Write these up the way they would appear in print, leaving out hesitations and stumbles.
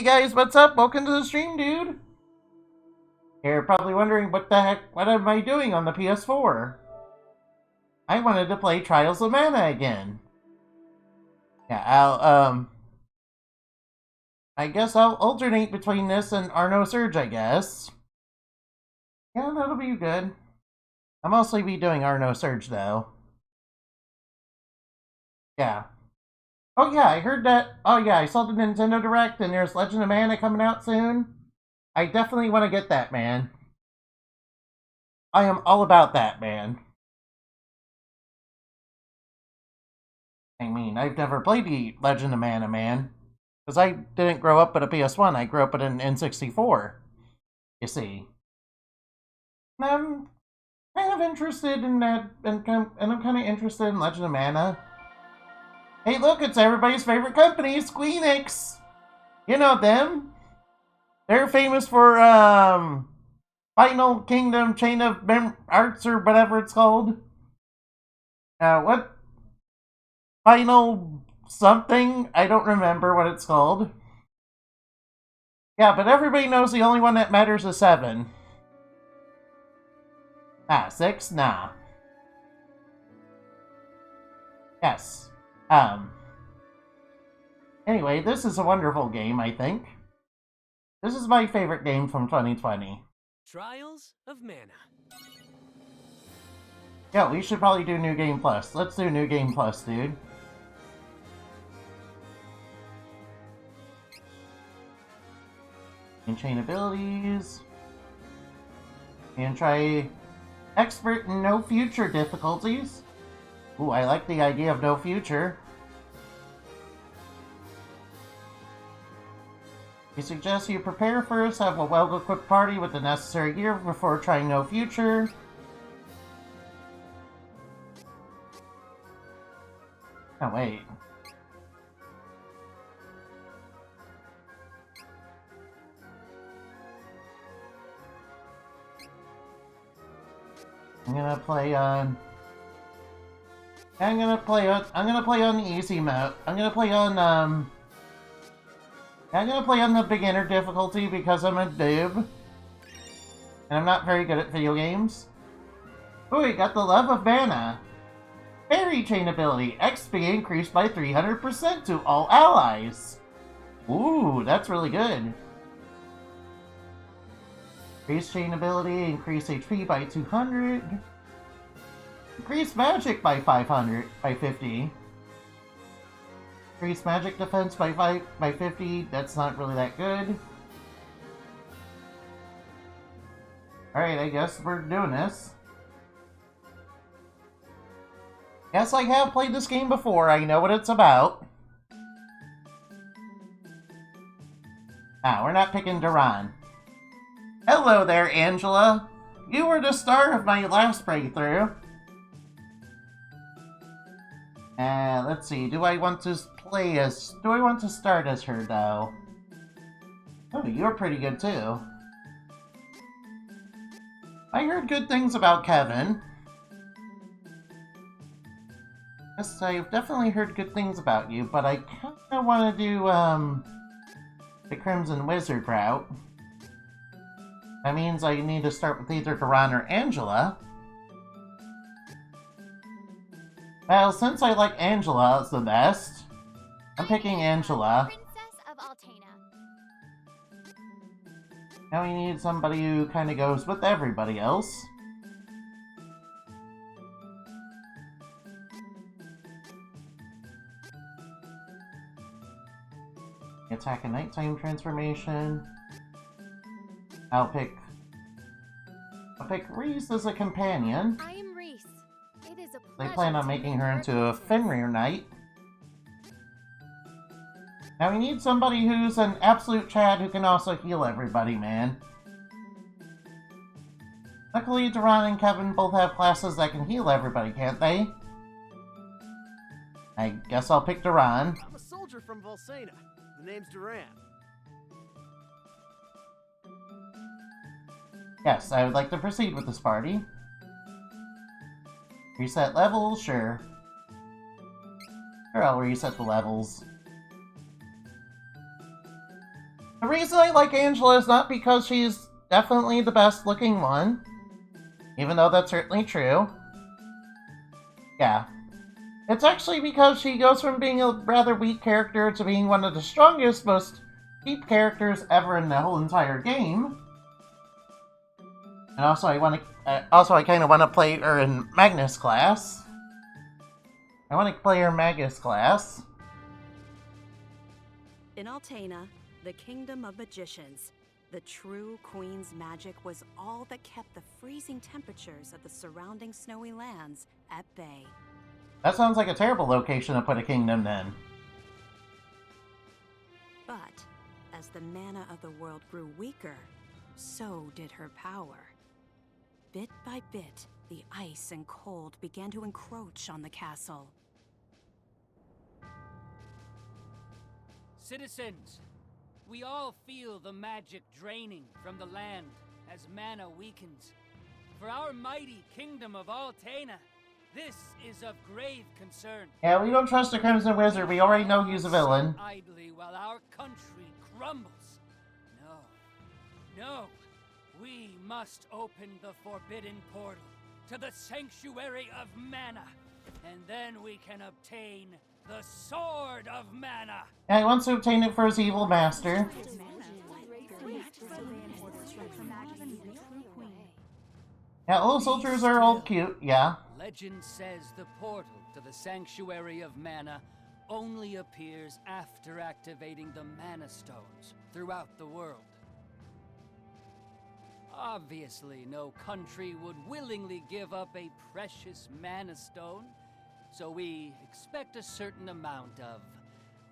Hey guys, what's up? Welcome to the stream, dude. You're probably wondering what am I doing on the PS4? I wanted to play Trials of Mana again. Yeah, I guess I'll alternate between this and Arno Surge, I guess. Yeah, that'll be good. I'll mostly be doing Arno Surge, though. Yeah. Oh yeah, I heard that. Oh yeah, I saw the Nintendo Direct and there's Legend of Mana coming out soon. I definitely want to get that, man. I am all about that, man. I mean, I've never played the Legend of Mana, man. Because I didn't grow up with a PS1, I grew up with an N64. You see. And I'm kind of interested in that, and I'm kind of interested in Legend of Mana. Hey look, it's everybody's favorite company, Squeenix! You know them. They're famous for, Final Kingdom Chain of Arts or whatever it's called. What? Final something? I don't remember what it's called. Yeah, but everybody knows the only one that matters is 7. 6? Nah. Yes. Anyway, this is a wonderful game, I think. This is my favorite game from 2020. Trials of Mana. Yeah, we should probably do New Game Plus. Let's do New Game Plus, dude. And chain abilities. And try Expert and No Future difficulties. Ooh, I like the idea of No Future. We suggest you prepare first, have a well-equipped party with the necessary gear before trying No Future. Oh, wait. I'm gonna play on the easy mode. I'm gonna play on the beginner difficulty because I'm a noob. And I'm not very good at video games. Oh, we got the Love of Mana. Fairy Chain ability. XP increased by 300% to all allies. Ooh, that's really good. Increase Chain ability. Increase HP by 200. Increase Magic by 50. Increase Magic Defense by 50. That's not really that good. Alright, I guess we're doing this. Yes, I have played this game before. I know what it's about. We're not picking Duran. Hello there, Angela. You were the star of my last playthrough. Let's see. Do I want to start as her, though? Oh, you're pretty good, too. I heard good things about Kevin. Yes, I've definitely heard good things about you, but I kinda wanna do, the Crimson Wizard route. That means I need to start with either Duran or Angela. Well, since I like Angela the best, I'm picking Angela. Princess of Altena. Now we need somebody who kinda goes with everybody else. Attack and Nighttime transformation. I'll pick Reese as a companion. I am Reese. It is a pleasure. They plan on making her into a Fenrir Knight. Now we need somebody who's an absolute Chad who can also heal everybody, man. Luckily, Duran and Kevin both have classes that can heal everybody, can't they? I guess I'll pick Duran. I'm a soldier from Volsena. The name's Duran. Yes, I would like to proceed with this party. Reset levels? Sure. Sure, I'll reset the levels. The reason I like Angela is not because she's definitely the best looking one, even though that's certainly true. Yeah. It's actually because she goes from being a rather weak character to being one of the strongest, most deep characters ever in the whole entire game. And also, I kind of want to play her in Magnus class. I want to play her in Magus class. In Altaina, the kingdom of magicians, the true queen's magic was all that kept the freezing temperatures of the surrounding snowy lands at bay. That sounds like a terrible location to put a kingdom in. But as the mana of the world grew weaker, so did her power. Bit by bit, the ice and cold began to encroach on the castle. Citizens, we all feel the magic draining from the land as mana weakens. For our mighty kingdom of Altaina, this is of grave concern. Yeah, we don't trust the Crimson Wizard. We already know he's a villain. Idly while our country crumbles. No. We must open the forbidden portal to the Sanctuary of Manna, and then we can obtain the Sword of Manna. Yeah, he wants to obtain it for his evil master. Yeah, little soldiers are all cute, yeah. Legend says the portal to the Sanctuary of Manna only appears after activating the Mana Stones throughout the world. Obviously, no country would willingly give up a precious Mana Stone, so we expect a certain amount of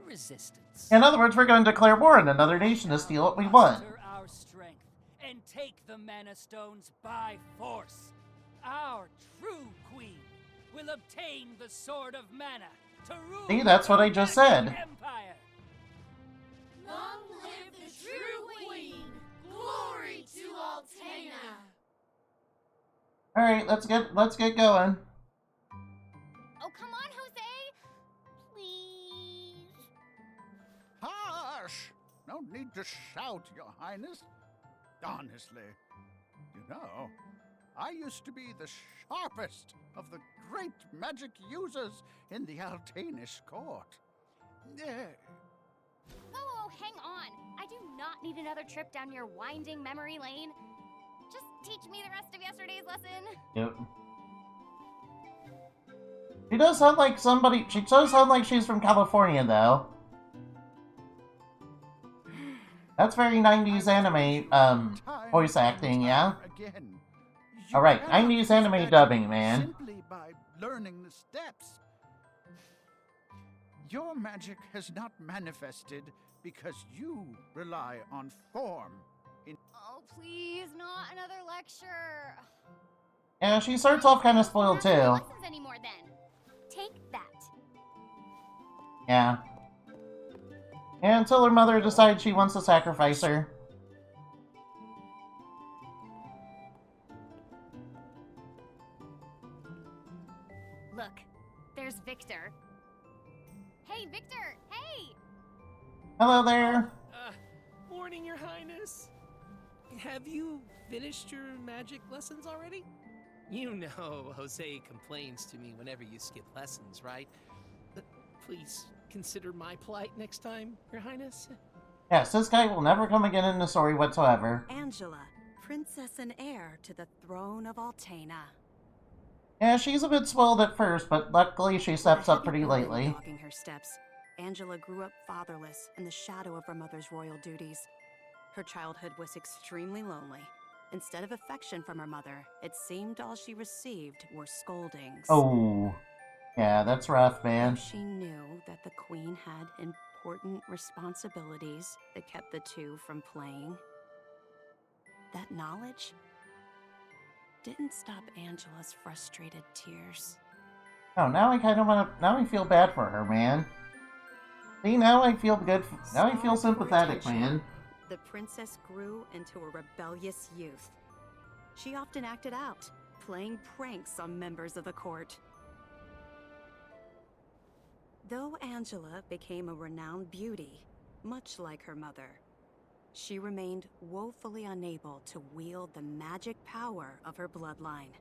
resistance. In other words, we're going to declare war on another nation to steal what we want. Muster our strength and take the Mana Stones by force. Our true queen will obtain the Sword of Manna to rule. See, that's what I just said. Empire. Long live the true queen! Glory to Altaina! Alright, let's get going. Oh, come on, Jose! Please. Hush! No need to shout, Your Highness. Honestly, you know, I used to be the sharpest of the great magic users in the Altainish court. Whoa, hang on. I do not need another trip down your winding memory lane. Just teach me the rest of yesterday's lesson. Yep. She does sound like she's from California, though. That's very 90s anime, voice acting, yeah? Alright, 90s anime dubbing, man. Simply by learning the steps. Your magic has not manifested because you rely on form. Oh, please, not another lecture. Yeah, she starts off kind of spoiled, too. Lessons anymore, then. Take that. Yeah. And until her mother decides she wants to sacrifice her. Look, there's Victor. Hey, Victor! Hey! Hello there. Morning, Your Highness. Have you finished your magic lessons already? You know Jose complains to me whenever you skip lessons, right? Please consider my plight next time, Your Highness. Yes, this guy will never come again in the story whatsoever. Angela, princess and heir to the throne of Altaina. Yeah, she's a bit spoiled at first, but luckily she steps up pretty lately. Dogging her steps, Angela grew up fatherless in the shadow of her mother's royal duties. Her childhood was extremely lonely. Instead of affection from her mother, it seemed all she received were scoldings. Oh, yeah, that's rough, man. She knew that the queen had important responsibilities that kept the two from playing. That knowledge didn't stop Angela's frustrated tears. Oh, now I feel bad for her, man. See, now I feel good. Now I feel sympathetic, man. The princess grew into a rebellious youth. She often acted out, playing pranks on members of the court. Though Angela became a renowned beauty, much like her mother, she remained woefully unable to wield the magic power of her bloodline.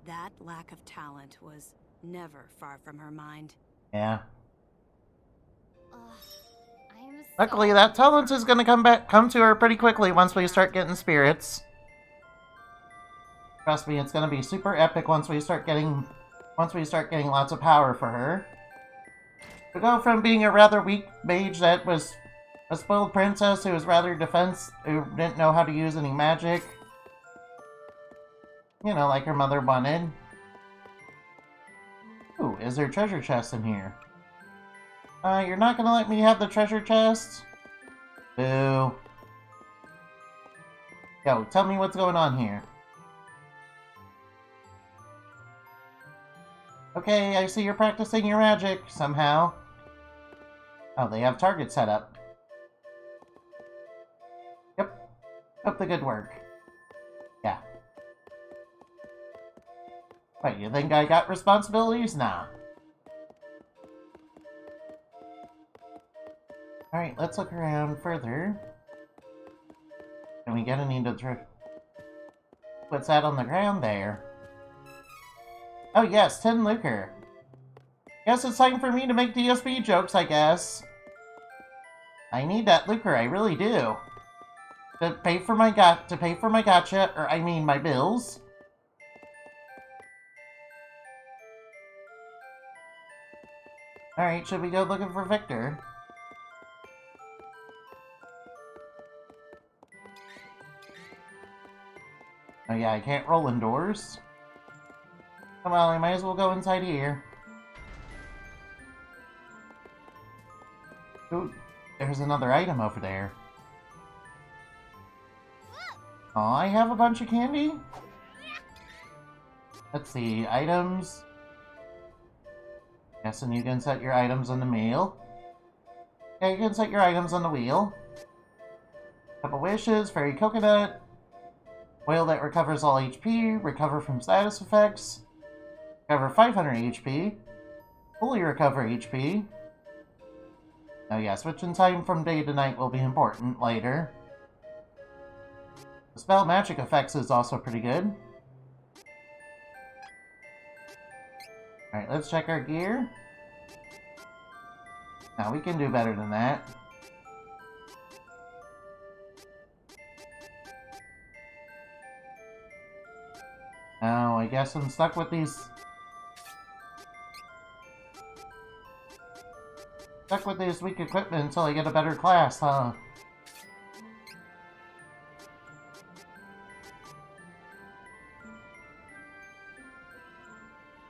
That lack of talent was never far from her mind. Yeah. Ugh, I'm Luckily, so that talent bored. is gonna come to her pretty quickly once we start getting spirits. Trust me, it's gonna be super epic once we start getting lots of power for her. To go from being a rather weak mage that was a spoiled princess who was rather who didn't know how to use any magic. You know, like her mother wanted. Ooh, is there treasure chest in here? You're not gonna let me have the treasure chest? Boo. Yo, tell me what's going on here. Okay, I see you're practicing your magic, somehow. Oh, they have targets set up. Yep. Up the good work. Yeah. Wait, you think I got responsibilities? Nah. Alright, let's look around further. Can we get any to what's that on the ground there? Oh yes, 10 lucre. Guess it's time for me to make DSP jokes, I guess. I need that lucre, I really do. To pay for my gotcha, or I mean my bills. Alright, should we go looking for Victor? Oh yeah, I can't roll indoors. Come on, I might as well go inside here. Ooh, there's another item over there. Oh, I have a bunch of candy? Let's see, items. Guessing you can set your items on the wheel. Yeah, you can set your items on the wheel. Couple wishes, fairy coconut. Oil that recovers all HP, recover from status effects. Recover 500 HP. Fully recover HP. Oh yeah, switching time from day to night will be important later. The spell magic effects is also pretty good. Alright, let's check our gear. Now we can do better than that. Oh, I guess I'm stuck with these... weak equipment until I get a better class, huh?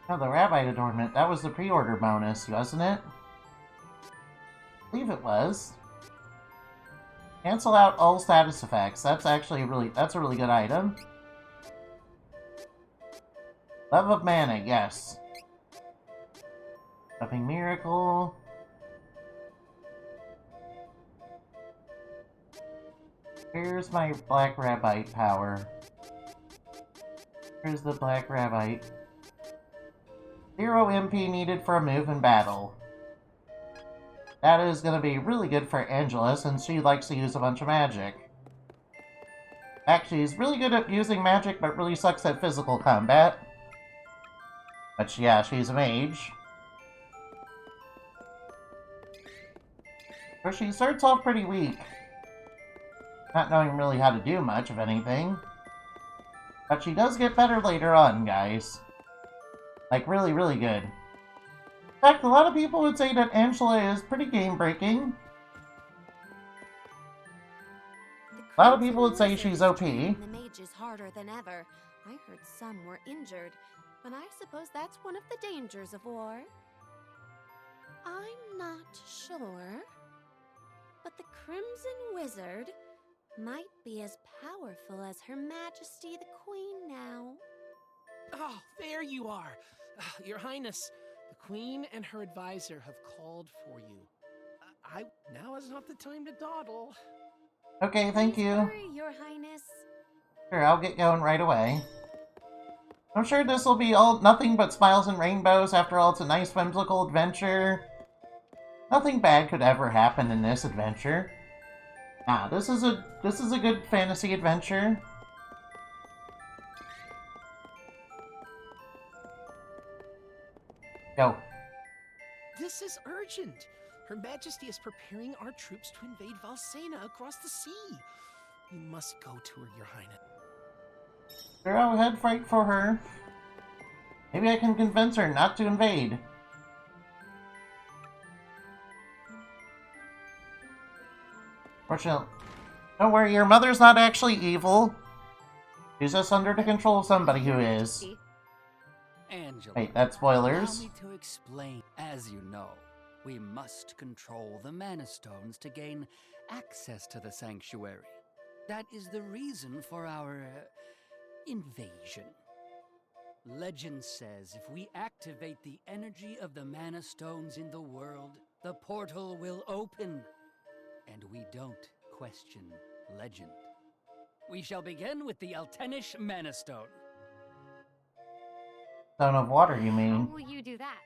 Oh, the Rabbite adornment. That was the pre-order bonus, wasn't it? I believe it was. Cancel out all status effects. That's actually a really good item. Love of Mana, yes. Loving Miracle. Here's my Black Rabbite power. Here's the Black Rabbite. 0 MP needed for a move in battle. That is going to be really good for Angela since she likes to use a bunch of magic. Actually, she's really good at using magic but really sucks at physical combat. But yeah, she's a mage. So she starts off pretty weak. Not knowing really how to do much of anything. But she does get better later on, guys. Like, really, really good. In fact, a lot of people would say that Angela is pretty game-breaking. A lot of people would say she's OP. The mage is harder than ever. I heard some were injured, but I suppose that's one of the dangers of war. I'm not sure, but the Crimson Wizard might be as powerful as Her Majesty the Queen now. Oh, there you are. Your Highness, the Queen and her advisor have called for you. Now is not the time to dawdle. Okay, thank Please you. hurry, Your Highness. Sure, I'll get going right away. I'm sure this will be all nothing but smiles and rainbows. After all, it's a nice, whimsical adventure. Nothing bad could ever happen in this adventure. Nah, this is a good fantasy adventure. Go. This is urgent. Her Majesty is preparing our troops to invade Valsena across the sea. You must go to her, Your Highness. Go ahead, fight for her. Maybe I can convince her not to invade. Fortunately, don't worry, your mother's not actually evil. She's just under the control of somebody who is. Angela, Wait, that's spoilers. allow me to explain. As you know, we must control the Mana Stones to gain access to the Sanctuary. That is the reason for our invasion. Legend says if we activate the energy of the Mana Stones in the world, the portal will open. And we don't question legend. We shall begin with the Altenish Mana Stone. Stone of water, you How mean? will you do that?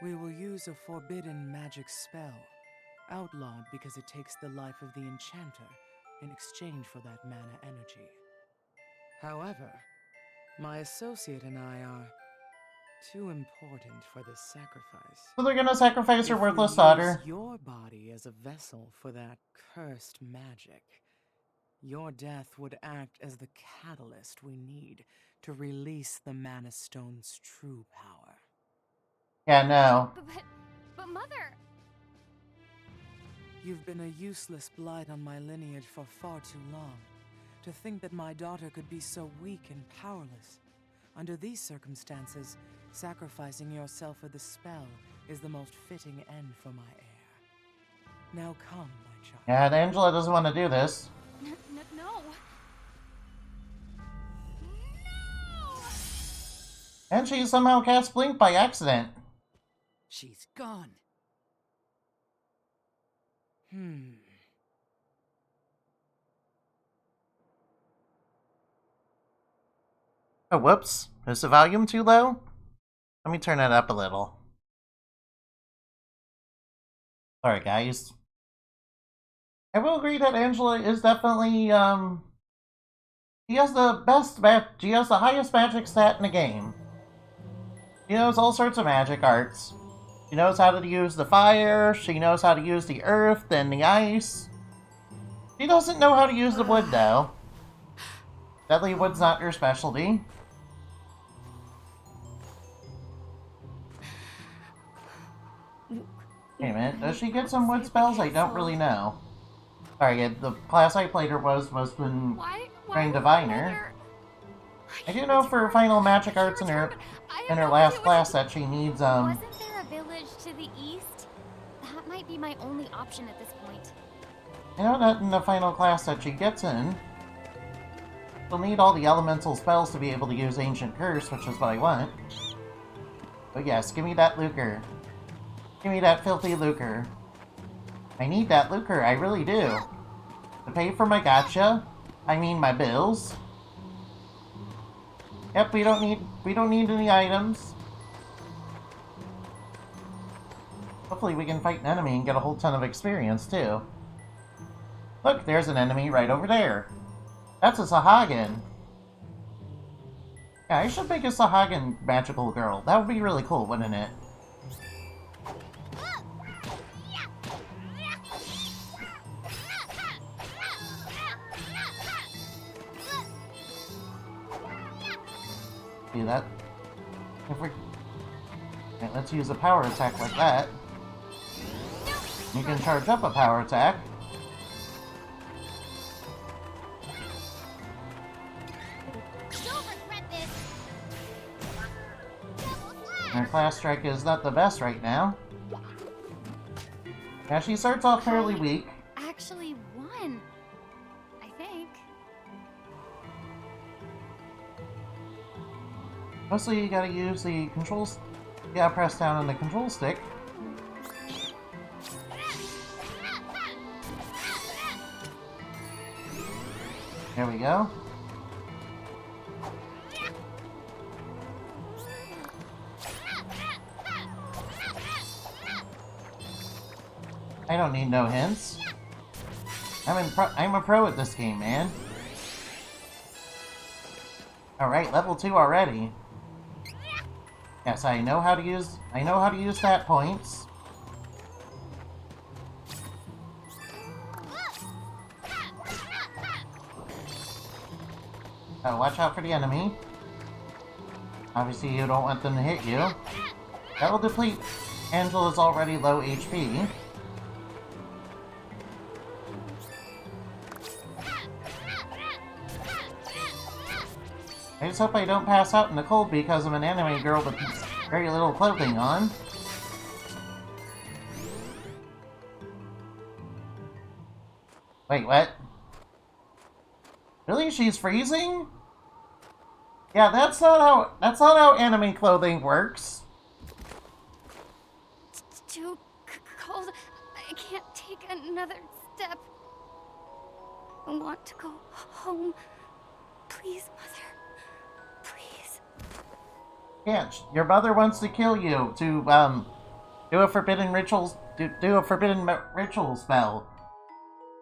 We will use a forbidden magic spell, outlawed because it takes the life of the enchanter in exchange for that mana energy. However, my associate and I are too important for this sacrifice. So they're gonna sacrifice her If worthless we daughter. use your body as a vessel for that cursed magic, your death would act as the catalyst we need to release the Mana Stone's true power. Yeah, no. But Mother... You've been a useless blight on my lineage for far too long. To think that my daughter could be so weak and powerless. Under these circumstances, sacrificing yourself for the spell is the most fitting end for my heir. Now come, my child. Yeah, and Angela doesn't want to do this. No. And she somehow cast Blink by accident. She's gone. Oh, whoops. Is the volume too low? Let me turn it up a little. Sorry, guys. I will agree that Angela is definitely, she has the she has the highest magic stat in the game. She knows all sorts of magic arts. She knows how to use the fire, she knows how to use the earth and the ice. She doesn't know how to use the wood, though. Deadly wood's not her specialty. Wait a minute, does she get some wood spells? I don't really know. Sorry, the class I played her was when trained diviner. I do know for final magic arts in her last class that she needs Wasn't there a village to the east? That might be my only option at this point. I know that in the final class that she gets in, she'll need all the elemental spells to be able to use Ancient Curse, which is what I want. But yes, give me that lucre. Give me that filthy lucre. I need that lucre, I really do. To pay for my gacha, I mean my bills. Yep, we don't need any items. Hopefully we can fight an enemy and get a whole ton of experience too. Look, there's an enemy right over there. That's a Sahagin. Yeah, I should make a Sahagin magical girl. That would be really cool, wouldn't it? See that? If we... Okay, let's use a power attack like that. You can charge up a power attack. Her class strike is not the best right now. Yeah, she starts off fairly weak. Actually won, I think. Mostly you gotta use the controls. You gotta press down on the control stick. There we go. I don't need no hints. I'm a pro at this game, man. Alright, level 2 already. Yes, I know how to use stat points. Oh, watch out for the enemy. Obviously, you don't want them to hit you. That will deplete Angela's already low HP. I just hope I don't pass out in the cold because I'm an anime girl with very little clothing on. Wait, what? Really? She's freezing? Yeah, that's not how anime clothing works. It's too cold. I can't take another step. I want to go home. Please, Mother. Please. Yeah, your mother wants to kill you to do a forbidden ritual spell.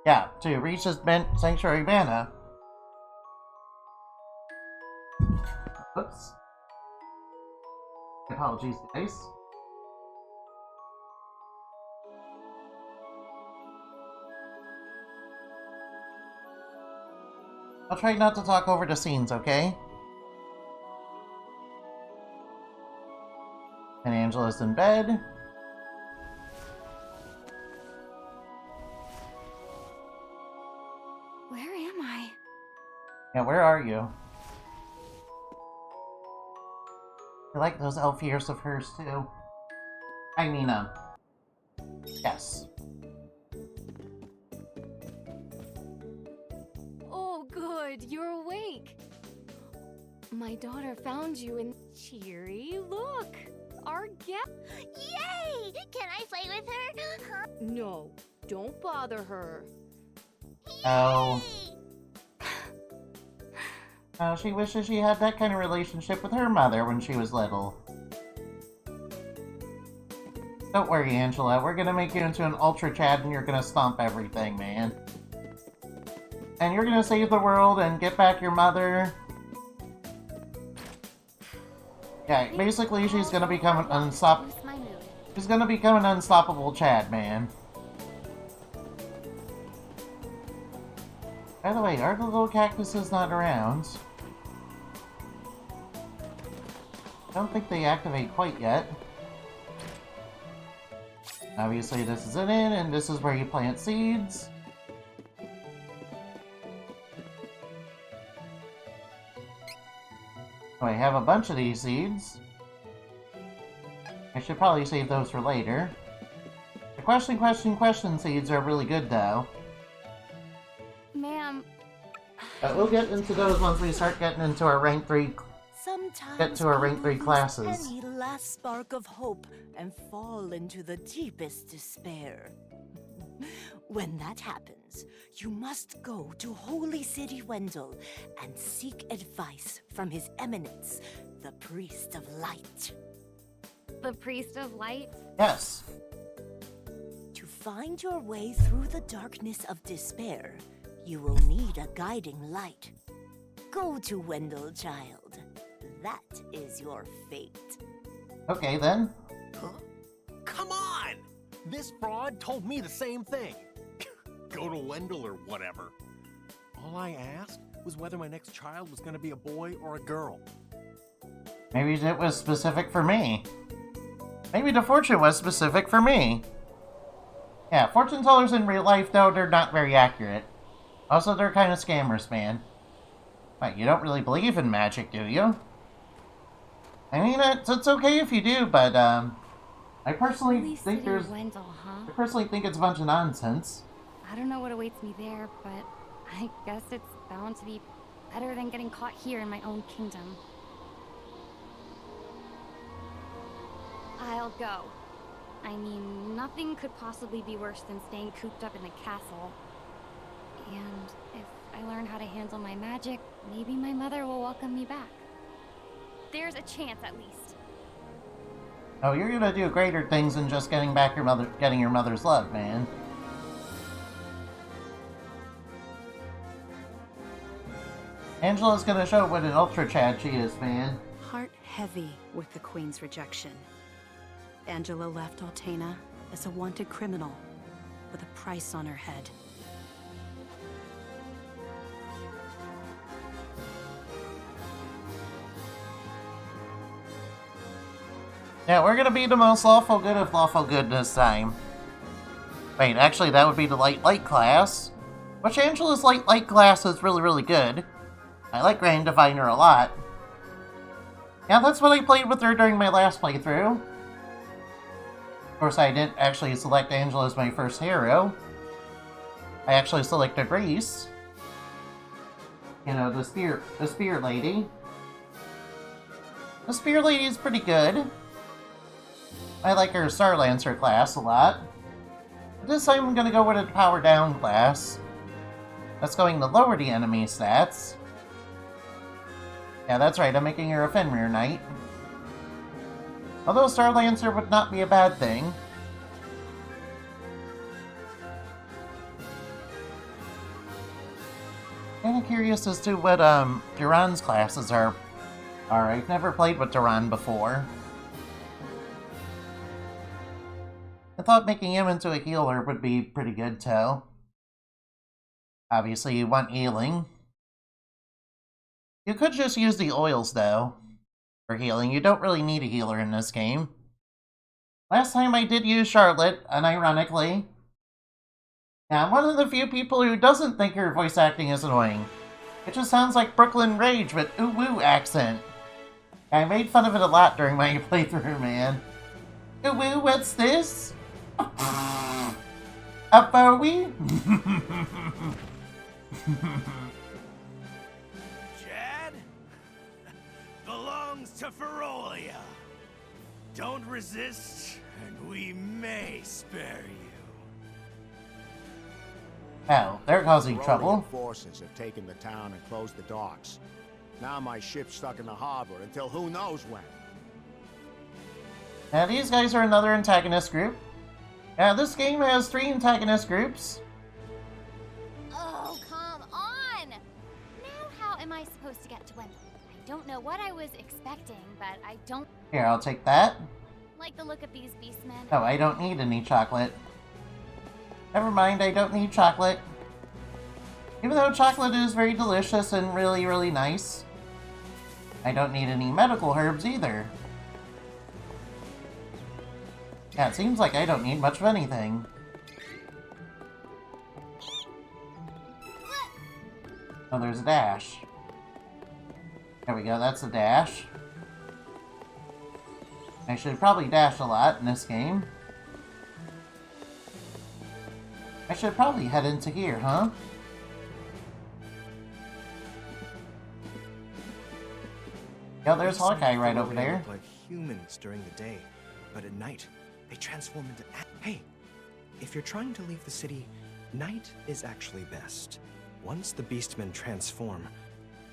Yeah, to reach this sanctuary mana. Oops. Apologies, guys. I'll try not to talk over the scenes, okay? And Angela's in bed. Where am I? Yeah, where are you? I like those elf ears of hers, too. I mean, yes. Oh, good, you're awake. My daughter found you in cheery. Look, our guest. Yay! Can I play with her? Huh? No, don't bother her. Oh. She wishes she had that kind of relationship with her mother when she was little. Don't worry, Angela. We're gonna make you into an Ultra Chad and you're gonna stomp everything, man. And you're gonna save the world and get back your mother. Yeah, basically she's gonna become an She's gonna become an unstoppable Chad, man. By the way, are the little cactuses not around? I don't think they activate quite yet. Obviously this is an inn, and this is where you plant seeds. Oh, I have a bunch of these seeds. I should probably save those for later. The question seeds are really good, though. Ma'am. But we'll get into those once we start getting into our rank 3 Sometimes to our rank 3 classes. Any last spark of hope and fall into the deepest despair. When that happens, you must go to Holy City Wendell and seek advice from His Eminence, the Priest of Light. The Priest of Light? Yes. To find your way through the darkness of despair, you will need a guiding light. Go to Wendell, child. That is your fate. Okay, then. Huh? Come on! This fraud told me the same thing. Go to Wendell or whatever. All I asked was whether my next child was going to be a boy or a girl. Maybe it was specific for me. Maybe the fortune was specific for me. Yeah, fortune tellers in real life, though, they're not very accurate. Also, they're kind of scammers, man. What, you don't really believe in magic, do you? I mean, it's okay if you do, but, I personally think Wendell, huh? I personally think it's a bunch of nonsense. I don't know what awaits me there, but I guess it's bound to be better than getting caught here in my own kingdom. I'll go. I mean, nothing could possibly be worse than staying cooped up in the castle. And if I learn how to handle my magic, maybe my mother will welcome me back. There's a chance, at least. Oh, you're gonna do greater things than just getting your mother's love, man. Angela's gonna show what an ultra Chad she is, man. Heart heavy with the Queen's rejection, Angela left Altena as a wanted criminal with a price on her head. Yeah, we're gonna be the most lawful good of lawful good this time. Wait, actually that would be the light class. Which Angela's light class is really good. I like Grand Diviner a lot. Yeah, that's what I played with her during my last playthrough. Of course, I didn't actually select Angela as my first hero. I actually selected Reese. You know, the spear lady. The spear lady is pretty good. I like her Star Lancer class a lot. This time I'm gonna go with a power down class. That's going to lower the enemy stats. Yeah, that's right, I'm making her a Fenrir Knight. Although Star Lancer would not be a bad thing. Kinda curious as to what Duran's classes are. I've never played with Duran before. I thought making him into a healer would be pretty good too. Obviously you want healing. You could just use the oils though, for healing. You don't really need a healer in this game. Last time I did use Charlotte, unironically. Yeah, I'm one of the few people who doesn't think her voice acting is annoying. It just sounds like Brooklyn Rage with ooh-woo accent. I made fun of it a lot during my playthrough, man. Ooh-woo, what's this? A Bowie? Chad? Belongs to Ferolia. Don't resist, and we may spare you. Oh, they're causing trouble. Forces have taken the town and closed the docks. Now my ship's stuck in the harbor until who knows when. Now these guys are another antagonist group. This game has 3 antagonist groups. Oh, come on! Now how am I supposed to get to Wendell? I don't know what I was expecting, but I don't... Here, I'll take that. like the look of these beastmen. Oh, I don't need any chocolate. Never mind, I don't need chocolate. Even though chocolate is very delicious and really nice. I don't need any medical herbs either. Yeah, it seems like I don't need much of anything. Oh, there's a dash. There we go, that's a dash. I should probably dash a lot in this game. I should probably head into here, huh? Yo, there's Hawkeye right over there. Look like humans during the day, but at night, they transform into... Hey, if you're trying to leave the city, night is actually best. Once the beastmen transform,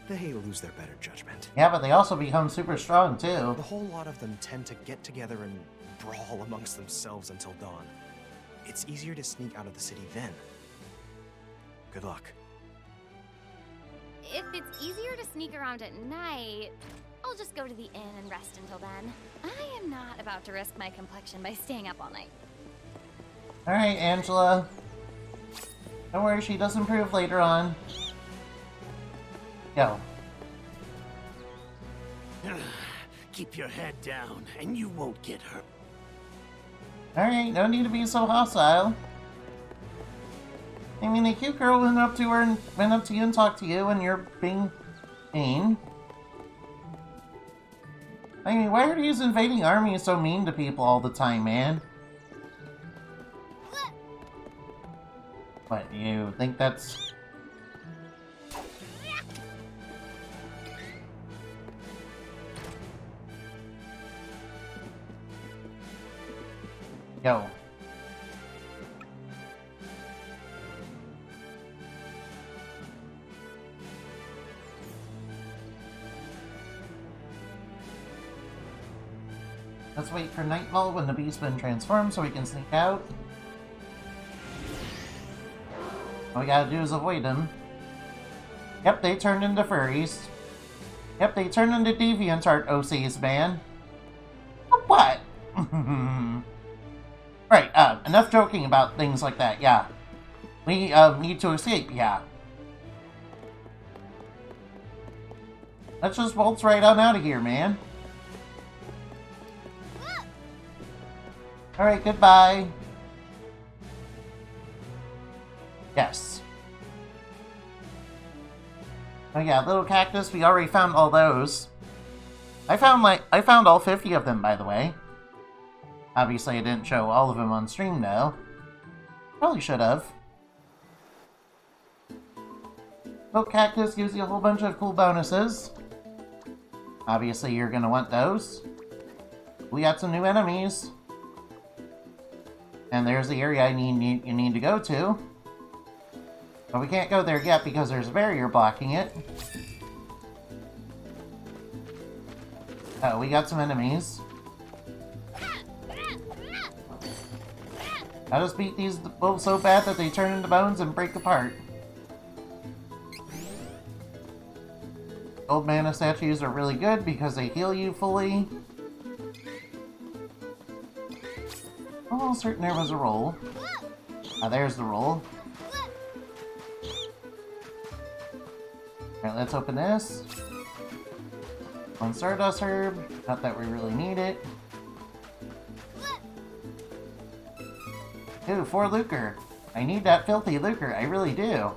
they lose their better judgment. Yeah, but they also become super strong, too. The whole lot of them tend to get together and brawl amongst themselves until dawn. It's easier to sneak out of the city then. Good luck. If it's easier to sneak around at night, I'll just go to the inn and rest until then. I am not about to risk my complexion by staying up all night. Alright, Angela. Don't worry, she does improve later on. Go. Keep your head down, and you won't get hurt. Alright, no need to be so hostile. I mean, a cute girl went up to you and talked to you, and you're being mean. I mean, why are these invading armies so mean to people all the time, man? What, you think that's... Go. Let's wait for nightfall when the beastman transforms so we can sneak out. All we gotta do is avoid him. Yep, they turned into furries. Yep, they turned into deviants, art OCs, man. What? Right, enough joking about things like that, yeah. We, need to escape, yeah. Let's just waltz right on out of here, man. Alright, goodbye. Yes. Oh yeah, little cactus, we already found all those. I found all 50 of them, by the way. Obviously, I didn't show all of them on stream, though. Probably should have. Little cactus gives you a whole bunch of cool bonuses. Obviously, you're gonna want those. We got some new enemies. And there's the area you need to go to. But we can't go there yet because there's a barrier blocking it. Oh, we got some enemies. I just beat these wolves so bad that they turn into bones and break apart. Old mana statues are really good because they heal you fully. Almost certain there was a roll. Ah, there's the roll. Alright, let's open this. One Stardust Herb. Not that we really need it. Ooh, 4 lucre. I need that filthy lucre, I really do.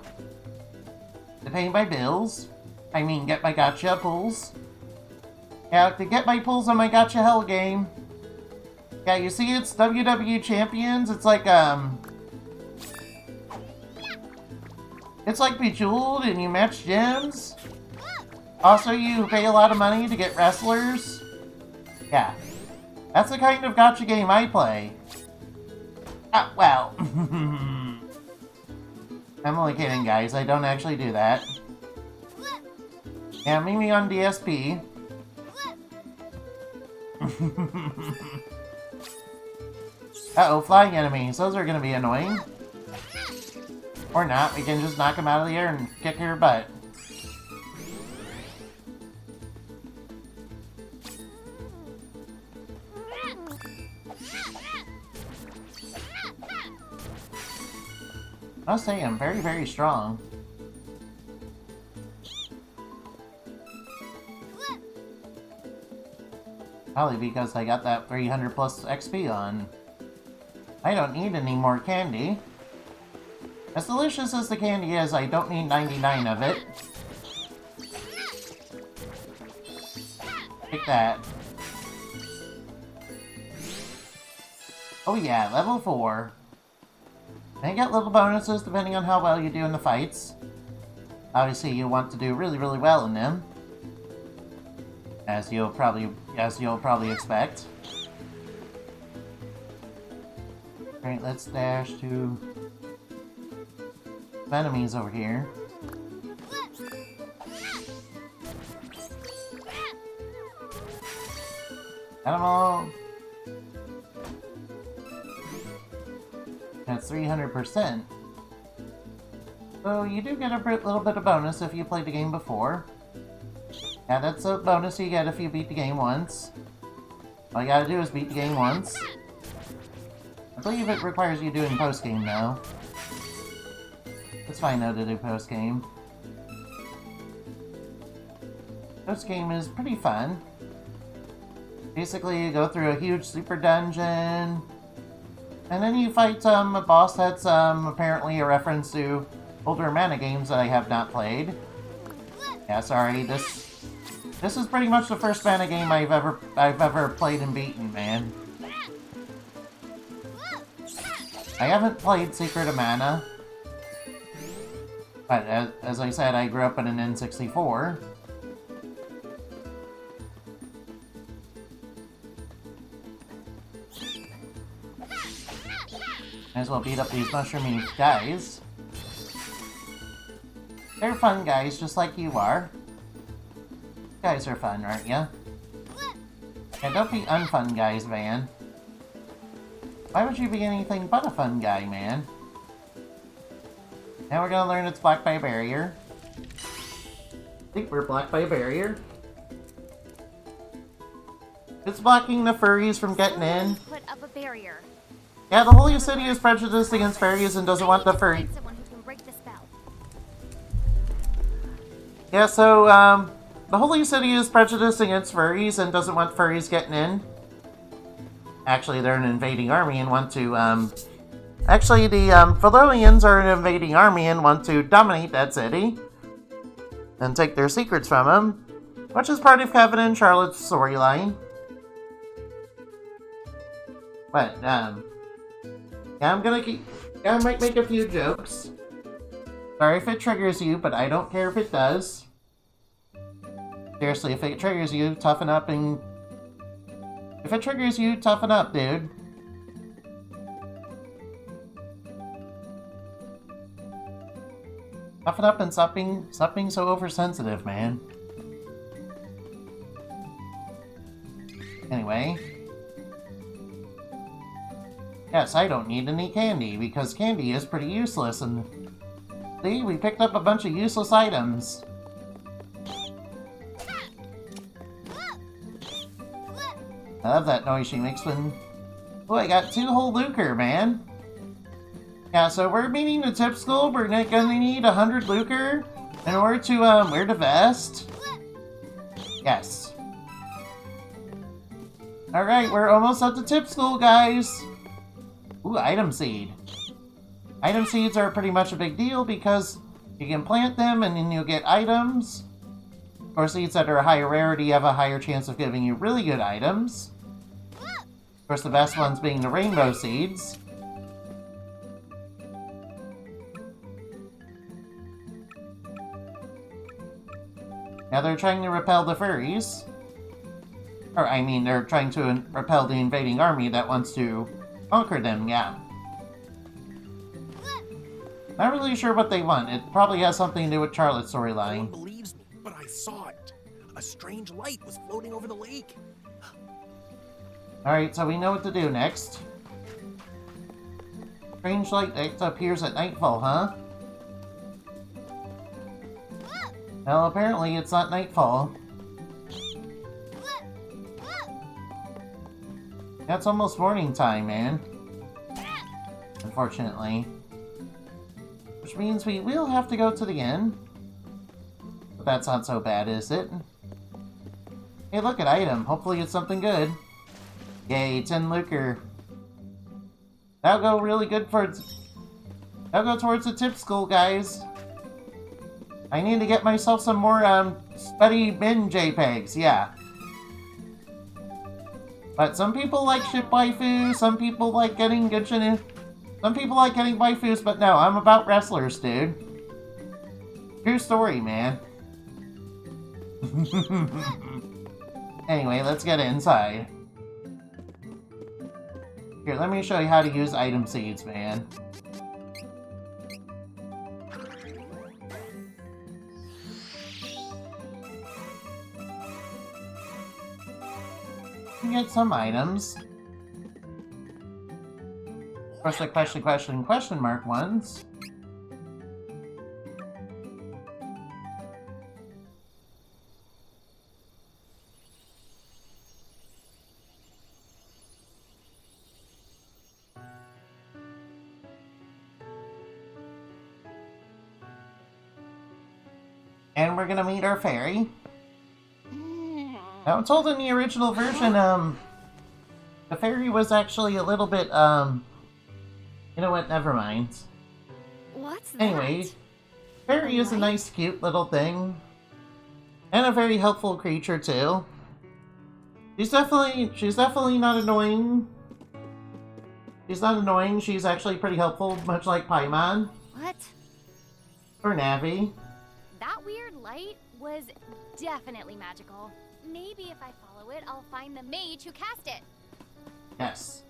To pay my bills. I mean, get my gacha pulls. Yeah, to get my pulls on my gacha hell game. Yeah, you see it's WWE Champions. It's like, it's like Bejeweled and you match gems. Also, you pay a lot of money to get wrestlers. Yeah. That's the kind of gacha game I play. Well. I'm only kidding, guys. I don't actually do that. Yeah, meet me on DSP. Uh-oh, flying enemies. Those are gonna be annoying. Or not. We can just knock them out of the air and kick your butt. I'll say I'm very, very strong. Probably because I got that 300 plus XP on. I don't need any more candy. As delicious as the candy is, I don't need 99 of it. Take that. Oh yeah, level 4. And you get little bonuses depending on how well you do in the fights. Obviously, you want to do really, really well in them. As you'll probably expect. Alright, let's dash to some enemies over here. Got them all. That's 300%. So you do get a little bit of bonus if you played the game before. Yeah, that's a bonus you get if you beat the game once. All you gotta do is beat the game once. I believe it requires you doing post-game though. It's fine though to do post-game. Post-game is pretty fun. Basically, you go through a huge super dungeon. And then you fight a boss that's apparently a reference to older mana games that I have not played. Yeah, sorry, this is pretty much the first mana game I've ever played and beaten, man. I haven't played Secret of Mana. But as I said, I grew up in an N64. Might as well beat up these mushroomy guys. They're fun guys, just like you are. You guys are fun, aren't ya? Yeah, don't be unfun guys, man. Why would you be anything but a fun guy, man? Now we're gonna learn it's blocked by a barrier. I think we're blocked by a barrier. It's blocking the furries from getting in. Put up a barrier. Yeah, the Holy City is prejudiced against furries and doesn't want the furry. Someone who can break the spell. Yeah, so, the Holy City is prejudiced against furries and doesn't want furries getting in. Actually, they're an invading army and want to, Actually, the, Felonians are an invading army and want to dominate that city. And take their secrets from them. Which is part of Kevin and Charlotte's storyline. But, yeah, I'm gonna keep... Yeah, I might make a few jokes. Sorry if it triggers you, but I don't care if it does. Seriously, if it triggers you, toughen up and... If it triggers you, toughen up, dude. Toughen up and stop being so oversensitive, man. Anyway. Yes, I don't need any candy, because candy is pretty useless, and... See, we picked up a bunch of useless items. I love that noise she makes when... Oh, I got 2 whole lucre, man. Yeah, so we're meeting the tip school. We're gonna need 100 lucre in order to, wear the vest. Yes. Alright, we're almost at the tip school, guys. Ooh, item seed. Item seeds are pretty much a big deal because you can plant them and then you'll get items. Or seeds that are a higher rarity have a higher chance of giving you really good items. Of course, the best ones being the rainbow seeds. Now they're trying to repel the furries. Or, I mean, they're trying to repel the invading army that wants to conquer them, yeah. Not really sure what they want. It probably has something to do with Charlotte's storyline. No one believes me, but I saw it. A strange light was floating over the lake. Alright, so we know what to do next. Strange light that appears at nightfall, huh? Well, apparently it's not nightfall. That's almost morning time, man. Unfortunately. Which means we will have to go to the inn. But that's not so bad, is it? Hey, look at item. Hopefully it's something good. Yay, 10 lucre. That'll go really good for... That'll go towards the tip school, guys. I need to get myself some more, Spuddy Min JPEGs, yeah. But some people like ship waifus, some people like getting Genshin, some people like getting waifus, but no, I'm about wrestlers, dude. True story, man. Anyway, let's get inside. Here, let me show you how to use item seeds, man. You can get some items. Of course, the question mark ones. And we're gonna meet our fairy. Now, I'm told in the original version, the fairy was actually a little bit, you know what, never mind. What's that? Anyway, fairy is a nice, cute little thing. And a very helpful creature, too. She's definitely not annoying. She's not annoying, she's actually pretty helpful, much like Paimon. What? Or Navi. That weird light was definitely magical. Maybe if I follow it, I'll find the mage who cast it. Yes.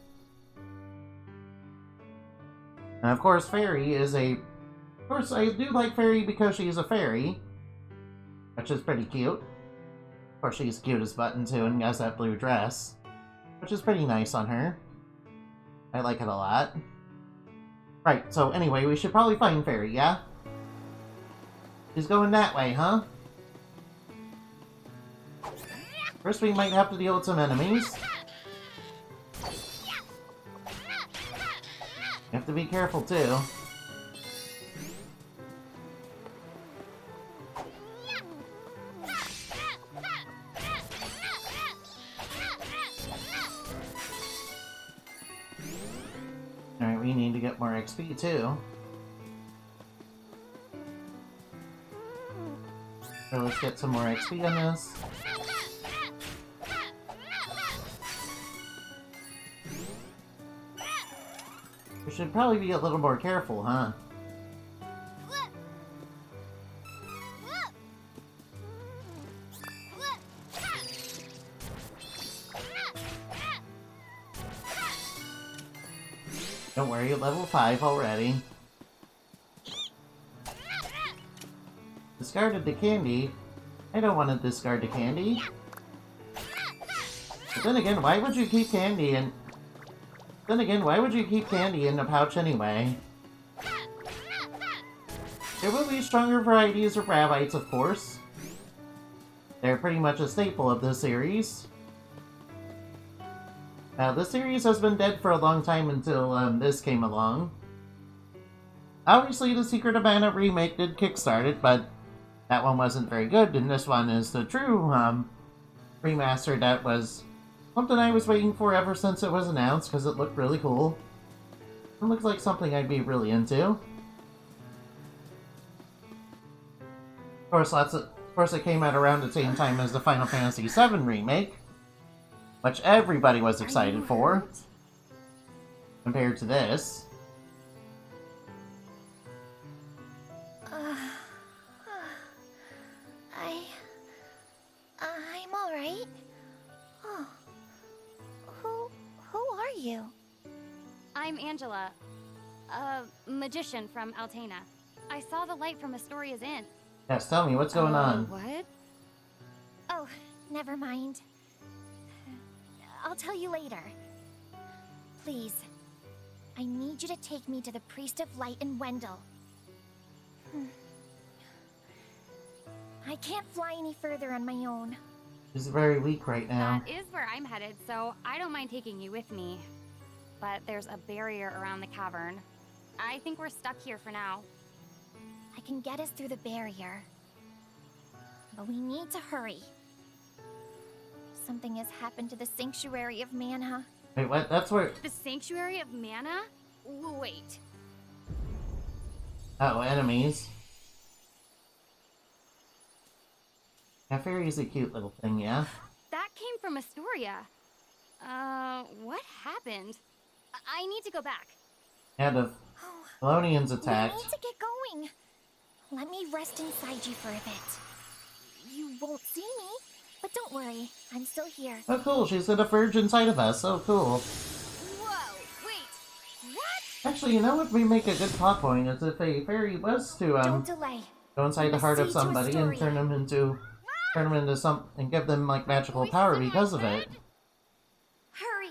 And of course, Fairy is a... Of course, I do like Fairy because she's a fairy. Which is pretty cute. Of course, she's cute as button, too, and has that blue dress. Which is pretty nice on her. I like it a lot. Right, so anyway, we should probably find Fairy, yeah? She's going that way, huh? First, we might have to deal with some enemies. You have to be careful, too. Alright, we need to get more XP, too. So let's get some more XP on this. We should probably be a little more careful, huh? Don't worry, level 5 already. Discarded the candy. I don't want to discard the candy. But then again, why would you keep candy in... Then again, why would you keep candy in a pouch anyway? There will be stronger varieties of rabbits, of course. They're pretty much a staple of this series. The series has been dead for a long time until this came along. Obviously, the Sword of Manna remake did kickstart it, but that one wasn't very good, and this one is the true remaster that was something I was waiting for ever since it was announced, because it looked really cool. It looks like something I'd be really into. Of course, it came out around the same time as the Final Fantasy VII remake, which everybody was excited for, compared to this. I'm alright. Oh. Who are you? I'm Angela, a magician from Altena. I saw the light from Astoria's Inn. Yes, tell me, what's going on? What? Oh, never mind. I'll tell you later. Please, I need you to take me to the Priest of Light in Wendell. I can't fly any further on my own. She's very weak right now. That is where I'm headed, so I don't mind taking you with me. But there's a barrier around the cavern. I think we're stuck here for now. I can get us through the barrier. But we need to hurry. Something has happened to the Sanctuary of Manna. Wait, what? That's where... The Sanctuary of Manna? Wait. Uh-oh, enemies. Yeah, Fairy is a cute little thing, yeah? That came from Astoria. What happened? I need to go back. Yeah, the Colonians attacked. We need to get going. Let me rest inside you for a bit. You won't see me, but don't worry, I'm still here. Oh, cool, she's gonna verge inside of us. Oh, cool. Whoa, wait, what? Actually, you know what would make a good plot point is if a fairy was to, Don't delay. go inside the heart of somebody and turn them into some, and give them, like, magical power because of it. Hurry.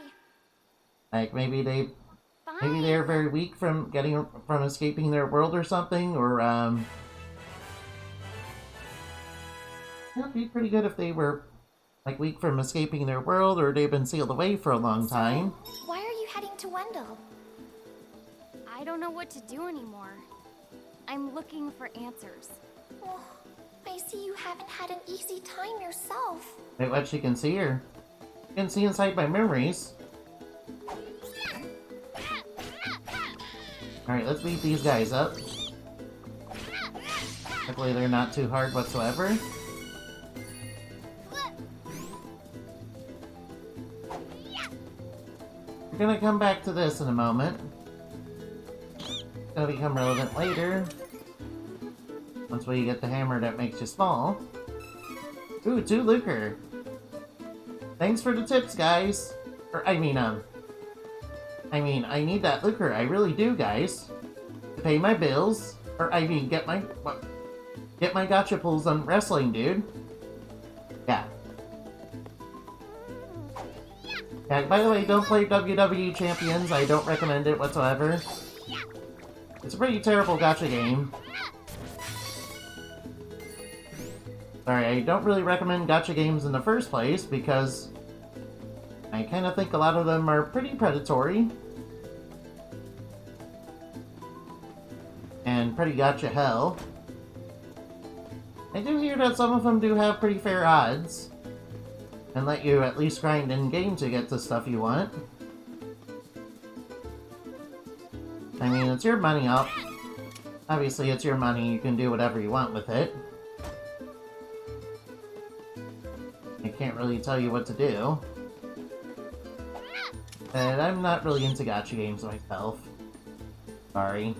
Like, maybe they're very weak from escaping their world or something, or, it'd be pretty good if they were, like, weak from escaping their world, or they've been sealed away for a long time. Why are you heading to Wendell? I don't know what to do anymore. I'm looking for answers. Oh, I see you haven't had an easy time yourself. Wait, what? She can see her? She can see inside my memories. Alright, let's beat these guys up. Hopefully they're not too hard whatsoever. We're gonna come back to this in a moment. It's gonna become relevant later. Once we get the hammer that makes you small. Ooh, 2 lucre. Thanks for the tips, guys. Or, I mean, I need that lucre. I really do, guys. To pay my bills. Or, I mean, get my gotcha pulls on wrestling, dude. Yeah. Yeah, by the way, don't play WWE Champions. I don't recommend it whatsoever. It's a pretty terrible gotcha game. Sorry, I don't really recommend gacha games in the first place because I kind of think a lot of them are pretty predatory. And pretty gacha hell. I do hear that some of them do have pretty fair odds. And let you at least grind in game to get the stuff you want. I mean, it's your money up. Obviously, it's your money, you can do whatever you want with it. I can't really tell you what to do. And I'm not really into gacha games myself. Sorry.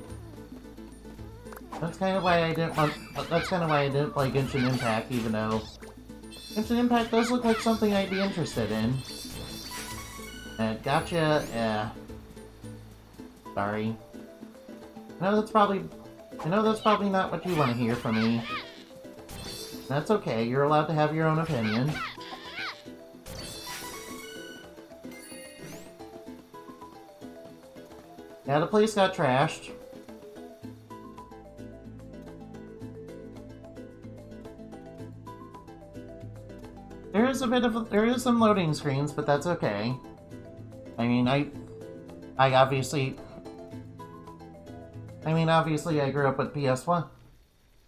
That's kind of why I didn't want. That's kind of why I didn't play Genshin Impact, even though Genshin Impact does look like something I'd be interested in. And gacha, sorry. I know that's probably not what you want to hear from me. That's okay. You're allowed to have your own opinion. Yeah, the place got trashed. There is some loading screens, but that's okay. I mean, obviously I grew up with PS1.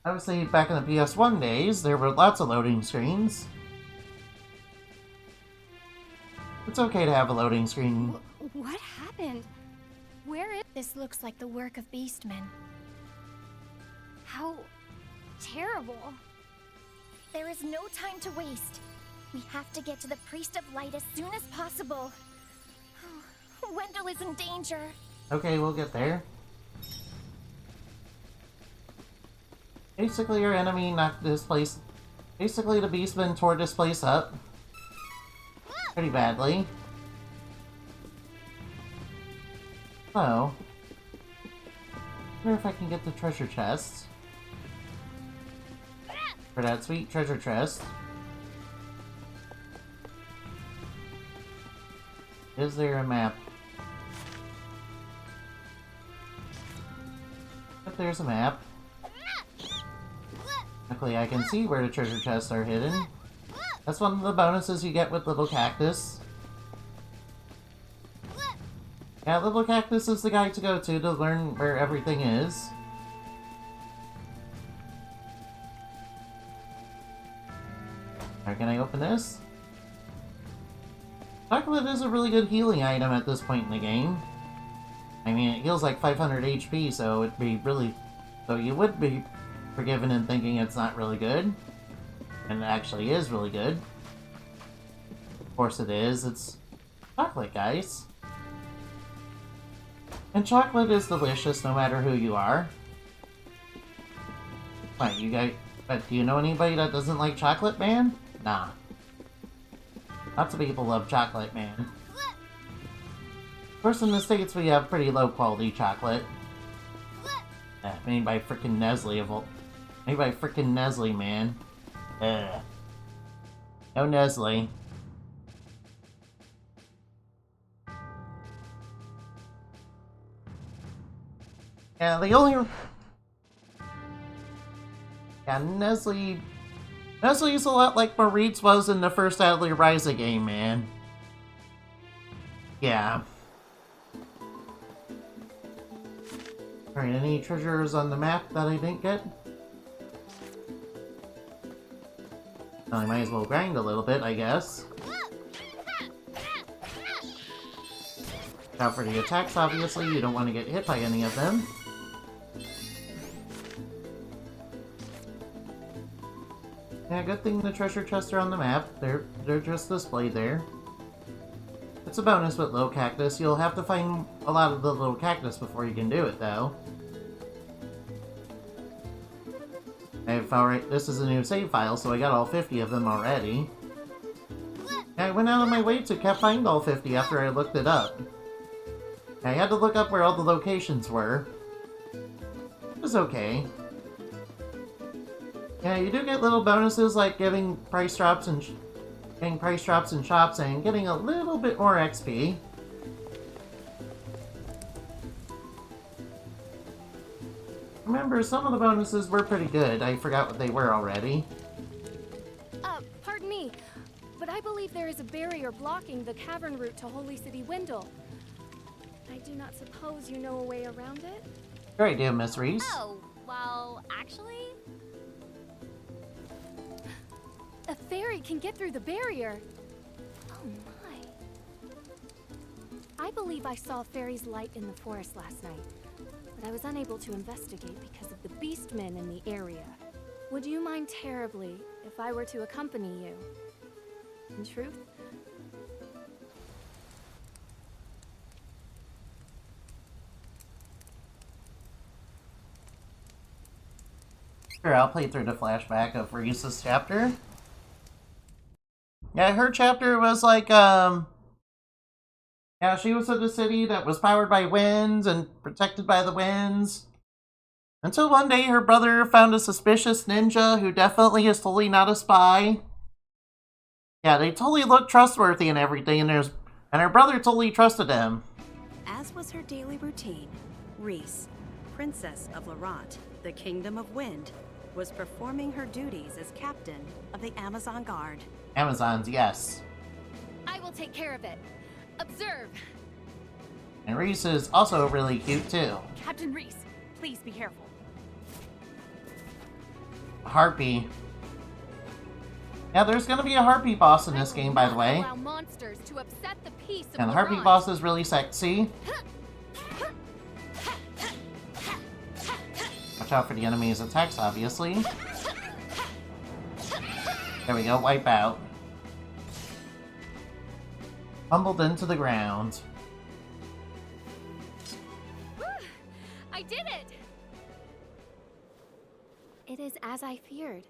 Obviously, back in the PS1 days, there were lots of loading screens. It's okay to have a loading screen. What happened? Where is... This looks like the work of beastmen. How terrible. There is no time to waste. We have to get to the Priest of Light as soon as possible. Wendell is in danger. Okay, we'll get there. Basically, your enemy knocked this place... Basically, the beastmen tore this place up. Pretty badly. So... I wonder if I can get the treasure chest. For that sweet treasure chest. Is there a map? If there's a map. Luckily I can see where the treasure chests are hidden. That's one of the bonuses you get with Little Cactus. Yeah, Little Cactus is the guy to go to learn where everything is. Alright, can I open this? Chocolate is a really good healing item at this point in the game. I mean, it heals like 500 HP, so it'd be really... So you would be forgiven in thinking it's not really good. And it actually is really good. Of course it is. It's chocolate, guys. And chocolate is delicious no matter who you are. What, you guys... But do you know anybody that doesn't like chocolate, man? Nah. Lots of people love chocolate, man. Of course, in the States, we have pretty low-quality chocolate. Made by frickin' Nestle, made by frickin' Nestle, man. Ugh. No Nestle. Yeah, the only... Yeah, Nestle... Nestle's a lot like Maurice was in the first Atelier Ryza game, man. Yeah. Alright, any treasures on the map that I didn't get? Well, I might as well grind a little bit, I guess. Out for the attacks, obviously. You don't want to get hit by any of them. Yeah, good thing the treasure chests are on the map. They're just displayed there. It's a bonus with Little Cactus. You'll have to find a lot of the Little Cactus before you can do it, though. This is a new save file, so I got all 50 of them already. I went out of my way to find all 50 after I looked it up. I had to look up where all the locations were. It was okay. Yeah, you do get little bonuses like getting price drops in shops and getting a little bit more XP. Remember, some of the bonuses were pretty good. I forgot what they were already. Pardon me, but I believe there is a barrier blocking the cavern route to Holy City Wendell. I do not suppose you know a way around it? Sure I do, Miss Reese. Oh, well, actually... A fairy can get through the barrier. Oh my. I believe I saw a fairy's light in the forest last night, but I was unable to investigate because of the beastmen in the area. Would you mind terribly if I were to accompany you? In truth? Sure, I'll play through the flashback of Reese's chapter. Yeah, her chapter was like, yeah, she was in a city that was powered by winds and protected by the winds. Until one day her brother found a suspicious ninja who definitely is totally not a spy. Yeah, they totally look trustworthy and everything, and her brother totally trusted him. As was her daily routine, Reese, Princess of Laurent, the Kingdom of Wind, was performing her duties as captain of the Amazon Guard. Amazons, yes. I will take care of it. Observe! And Reese is also really cute, too. Captain Reese, please be careful. Harpy. Yeah, there's gonna be a Harpy boss in this game, by the way. Allow monsters to upset the peace of And the Harpy boss is really sexy. Watch out for the enemy's attacks, obviously. There we go, wipe out. Tumbled into the ground. I did it! It is as I feared.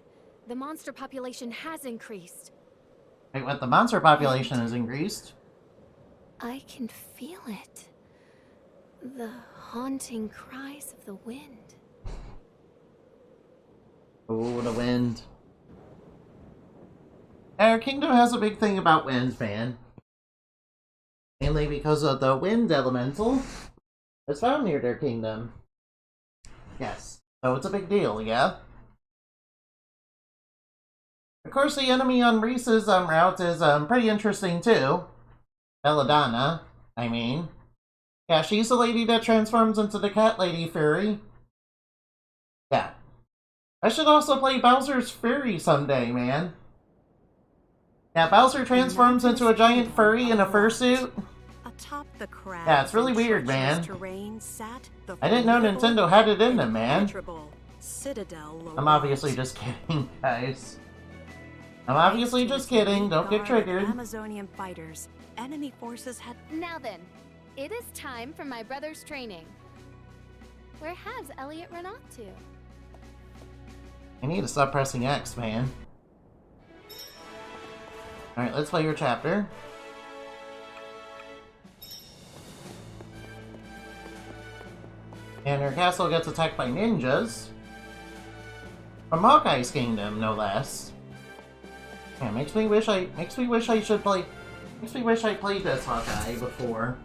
The monster population has increased. Wait, what? The monster population has increased? I can feel it. The haunting cries of the wind. Oh, the wind. Our kingdom has a big thing about winds, man. Mainly because of the wind elemental that's found near their kingdom. Yes, so it's a big deal, yeah? Of course, the enemy on Reese's route is pretty interesting, too. Belladonna, I mean. Yeah, she's the lady that transforms into the cat lady fairy. Yeah. I should also play Bowser's Fury someday, man. Yeah, Bowser transforms into a giant furry in a fursuit. Atop the crag, Yeah, it's really weird, man. I didn't know Nintendo had it in them, man. I'm obviously just kidding, guys. I'm obviously just kidding. Don't get triggered. Amazonian fighters, enemy forces had... Now then, it is time for my brother's training. Where has Elliot run off to? I need to stop pressing X, man. Alright, let's play your chapter. And her castle gets attacked by ninjas. From Hawkeye's kingdom, no less. Yeah, makes me wish I played this Hawkeye before.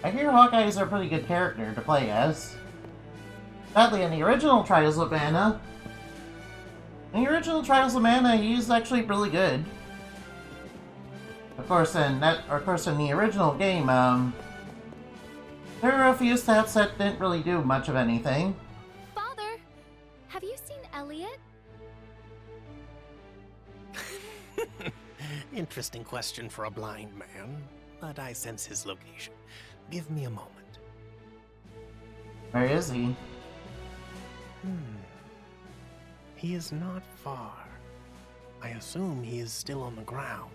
I hear Hawkeye is a pretty good character to play as. Sadly, in the original Trials of Manna, he's actually really good. Of course, in the original game, there were a few stats that didn't really do much of anything. Father, have you seen Elliot? Interesting question for a blind man, but I sense his location. Give me a moment. Where is he? He is not far. I assume he is still on the ground.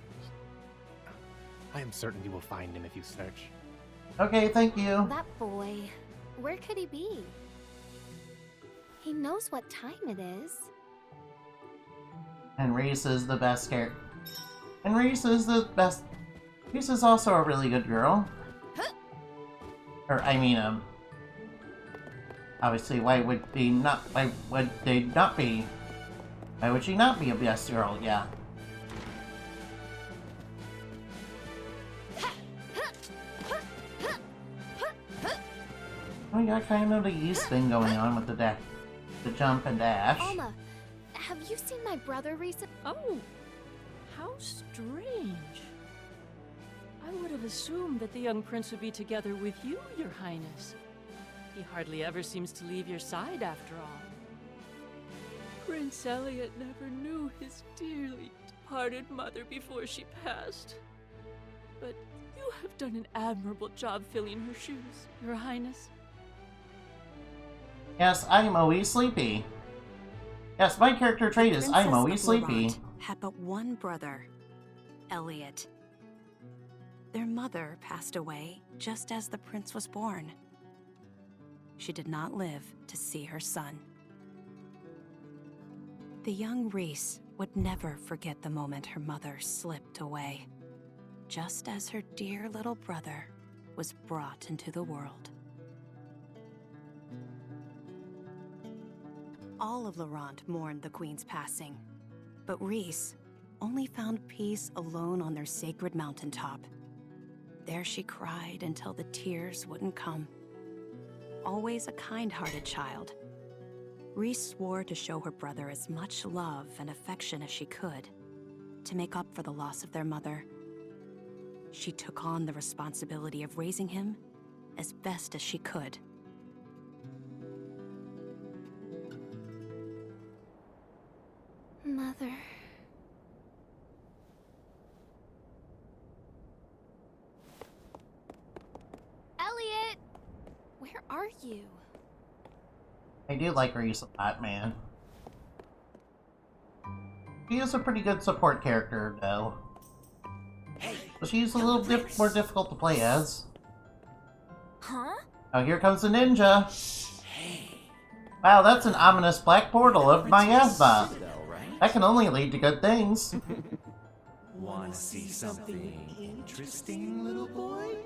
I am certain you will find him if you search. Okay, thank you. That boy, where could he be? He knows what time it is. And Reese is the best character. And Reese is the best. Reese is also a really good girl. Or, I mean, obviously, why would she not be a best girl? Yeah. Oh, you got kind of the yeast thing going on with the jump and dash. Alma, Have you seen my brother recently? Oh, how strange. I would have assumed that the young prince would be together with you, Your Highness. He hardly ever seems to leave your side after all. Prince Elliot never knew his dearly departed mother before she passed. But you have done an admirable job filling her shoes, Your Highness. Yes, I'm always sleepy. Yes, my character trait is I'm always sleepy. Laurent had but one brother, Elliot. Their mother passed away just as the prince was born. She did not live to see her son. The young Reese would never forget the moment her mother slipped away, just as her dear little brother was brought into the world. All of Laurent mourned the queen's passing, but Reese only found peace alone on their sacred mountaintop. There she cried until the tears wouldn't come. Always a kind-hearted child, Reese swore to show her brother as much love and affection as she could. To make up for the loss of their mother, she took on the responsibility of raising him as best as she could. Mother. Elliot! Where are you? I do like Reese a lot, man. She is a pretty good support character, though. But she's a little more difficult to play as. Huh? Oh, here comes the ninja. Wow, that's an ominous black portal of miasma. That can only lead to good things. Wanna see something interesting, little boy?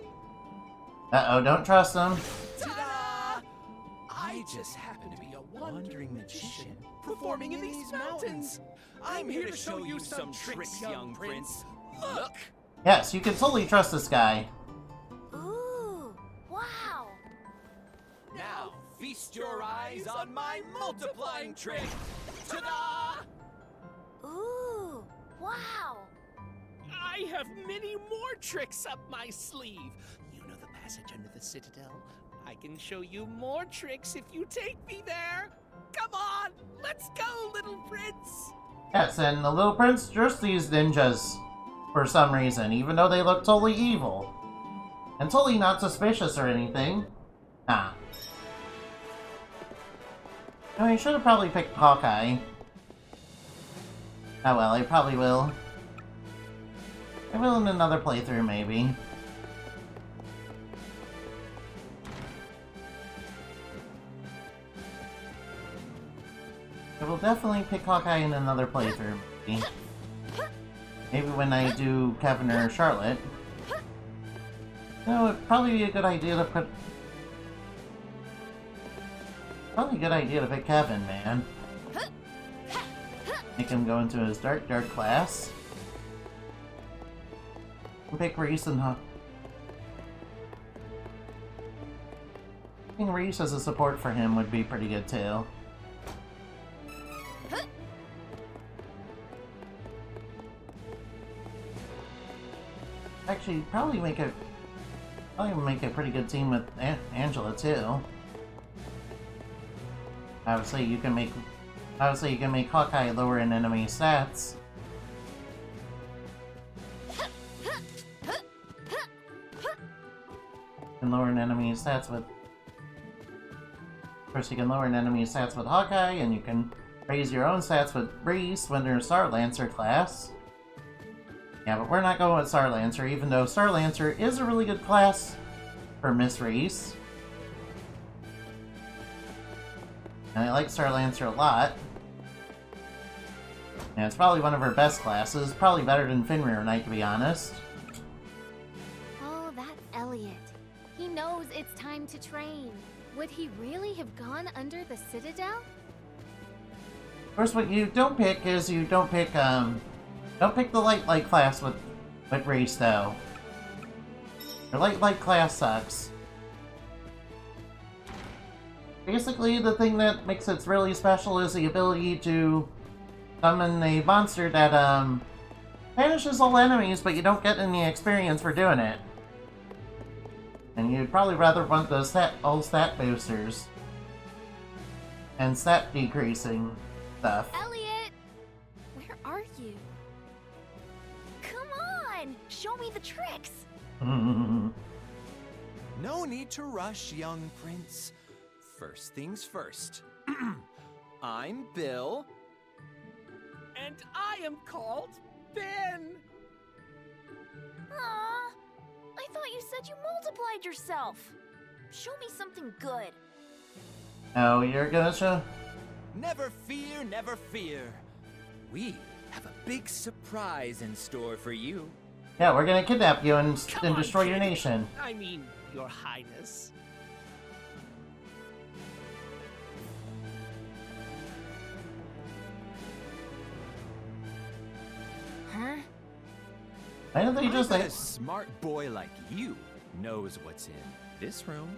Uh-oh, don't trust him. Ta-da! I just happen to be a wandering magician performing in these mountains. I'm here to show you some tricks, young prince. Look! Yes, you can totally trust this guy. Ooh, wow! Now, feast your eyes on my multiplying trick. Ta-da! Ooh, wow! I have many more tricks up my sleeve. You know the passage under the citadel? I can show you more tricks if you take me there. Come on, let's go, little prince. Yes, and the little prince trusts these ninjas for some reason, even though they look totally evil. And totally not suspicious or anything. Nah. I mean, I should have probably picked Hawkeye. Oh well, I probably will. I will in another playthrough, maybe. I will definitely pick Hawkeye in another playthrough, maybe. Maybe when I do Kevin or Charlotte. No, it'd probably be a good idea to put... Probably a good idea to pick Kevin, man. Make him go into his dark class. And pick Reese and Picking Reese as a support for him would be pretty good too. Actually, probably make a pretty good team with Angela too. Obviously, you can make Hawkeye lower in enemy stats. And lower in enemy stats with. Of course, you can lower in enemy stats with Hawkeye, and you can raise your own stats with Reese when they're Star Lancer class. Yeah, but we're not going with Star Lancer, even though Star Lancer is a really good class for Miss Reese. And I like Star Lancer a lot. And it's probably one of her best classes, probably better than Fenrir Knight, to be honest. Oh, that Elliot. He knows it's time to train. Would he really have gone under the citadel? Of course, what you don't pick is don't pick the light class with Reese, though. Your light class sucks. Basically, the thing that makes it really special is the ability to summon a monster that, banishes all enemies, but you don't get any experience for doing it. And you'd probably rather want those all stat boosters. And stat decreasing stuff. Elliot! Where are you? Come on! Show me the tricks! No need to rush, young prince. First things first. I'm Bill. And I am called Ben. Aw! I thought you said you multiplied yourself. Show me something good. Oh, you're gonna show? Never fear, never fear. We have a big surprise in store for you. Yeah, we're gonna kidnap you and destroy your kid. nation. I mean, Your Highness. Huh? Why don't they just I bet like... a smart boy like you knows what's in this room.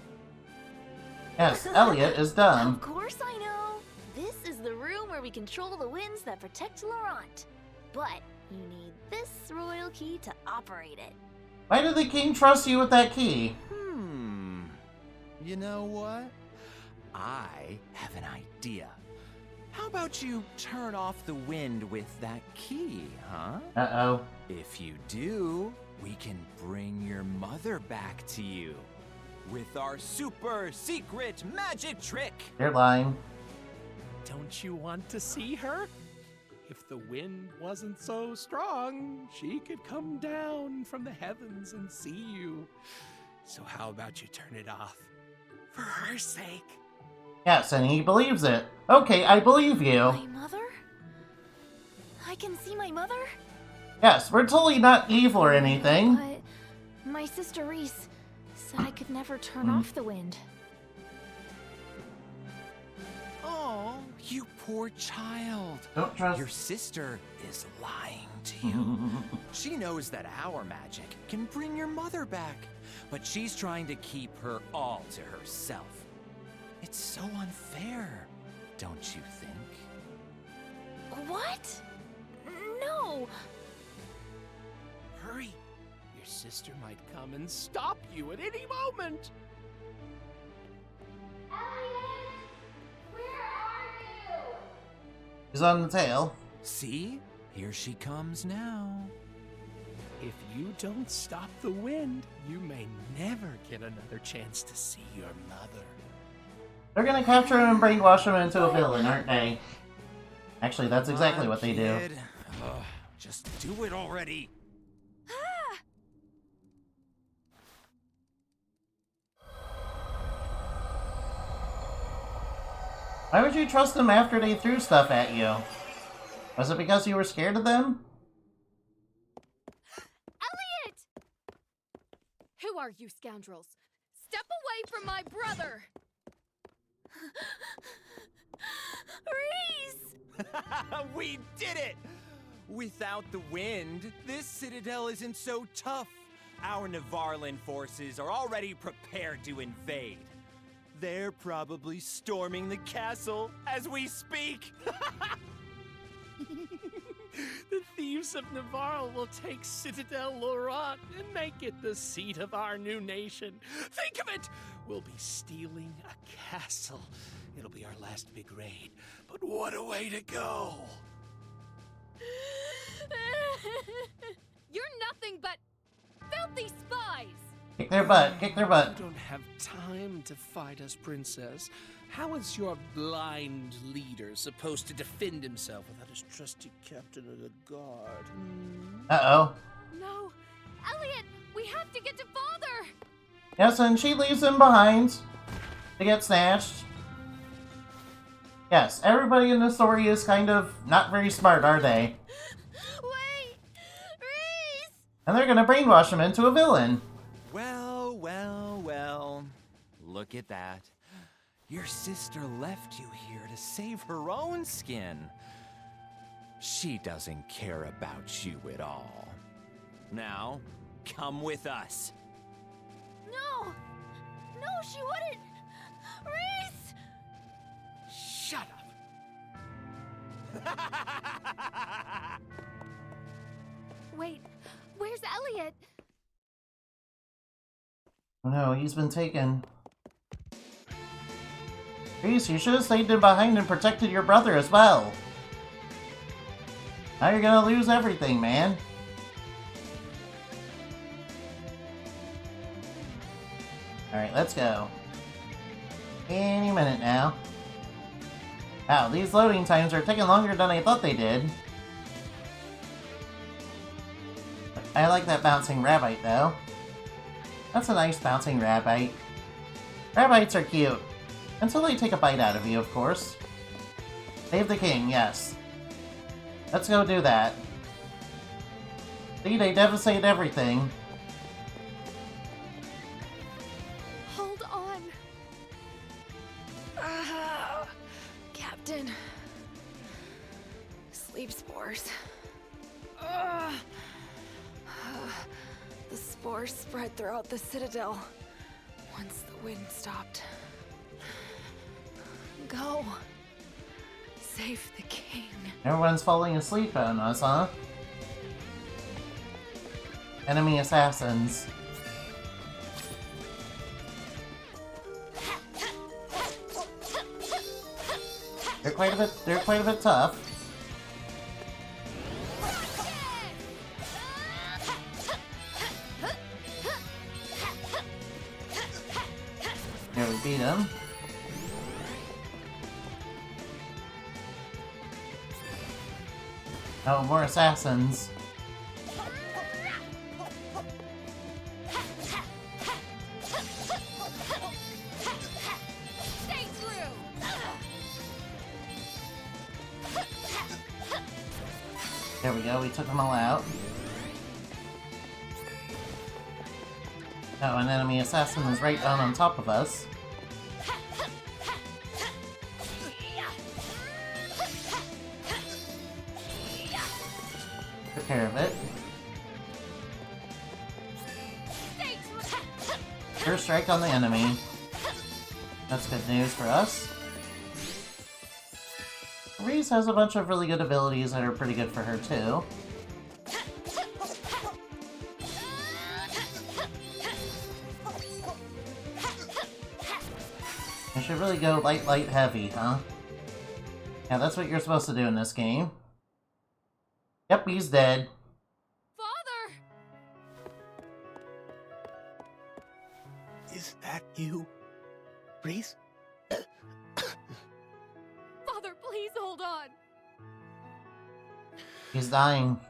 Yes, Elliot is dumb. Of course I know. This is the room where we control the winds that protect Laurent. But you need this royal key to operate it. Why did the king trust you with that key? You know what? I have an idea. How about you turn off the wind with that key, huh? Uh-oh. If you do, we can bring your mother back to you with our super secret magic trick. You're lying. Don't you want to see her? If the wind wasn't so strong, she could come down from the heavens and see you. So how about you turn it off? For her sake. Yes, and he believes it. Okay, I believe you. My mother? I can see my mother? Yes, we're totally not evil or anything. But my sister Reese said I could never turn off the wind. Oh, you poor child. Don't trust... Your sister is lying to you. She knows that our magic can bring your mother back, but she's trying to keep her all to herself. It's so unfair, don't you think? What? No! Hurry! Your sister might come and stop you at any moment! Elliot! Where are you? He's on the tail. See? Here she comes now. If you don't stop the wind, you may never get another chance to see your mother. They're gonna capture him and brainwash him into a villain, aren't they? Actually, that's exactly what they do. Ugh, just do it already. Why would you trust them after they threw stuff at you? Was it because you were scared of them? Elliot! Who are you scoundrels? Step away from my brother! Reese! We did it! Without the wind, this citadel isn't so tough. Our Nevarlan forces are already prepared to invade. They're probably storming the castle as we speak. The thieves of Navarre will take Citadel Laurent and make it the seat of our new nation. Think of it! We'll be stealing a castle. It'll be our last big raid, but what a way to go! You're nothing but filthy spies! Kick their butt, kick their butt. You don't have time to fight us, Princess. How is your blind leader supposed to defend himself without his trusty captain of the guard? Uh-oh. No! Elliot! We have to get to father! Yes, and she leaves him behind to get snatched. Yes, everybody in this story is kind of not very smart, are they? Wait! Reese! And they're gonna brainwash him into a villain. Well, well, well. Look at that. Your sister left you here to save her own skin. She doesn't care about you at all. Now, come with us. No! No, she wouldn't! Reese! Shut up! No, he's been taken. Reese, you should have stayed in behind and protected your brother as well. Now you're gonna lose everything, man. Alright, let's go. Any minute now. Wow, these loading times are taking longer than I thought they did. I like that bouncing rabbite, though. That's a nice bouncing rabbite. Rabbites are cute. Until they take a bite out of you, of course. Save the king, yes. Let's go do that. See, they devastate everything. Hold on. Captain. Sleep spores. The spores spread throughout the Citadel once the wind stopped. Go. Save the king. Everyone's falling asleep on us, huh? Enemy assassins. They're quite a bit tough. There, we beat him. Oh, more assassins. Stay true. There we go, we took them all out. Oh, an enemy assassin is right down on top of us. Took care of it. First strike on the enemy. That's good news for us. Reese has a bunch of really good abilities that are pretty good for her, too. I should really go light, light, heavy, huh? Yeah, that's what you're supposed to do in this game. Yep, he's dead. Father! Is that you, Reese? Father, please hold on. He's dying.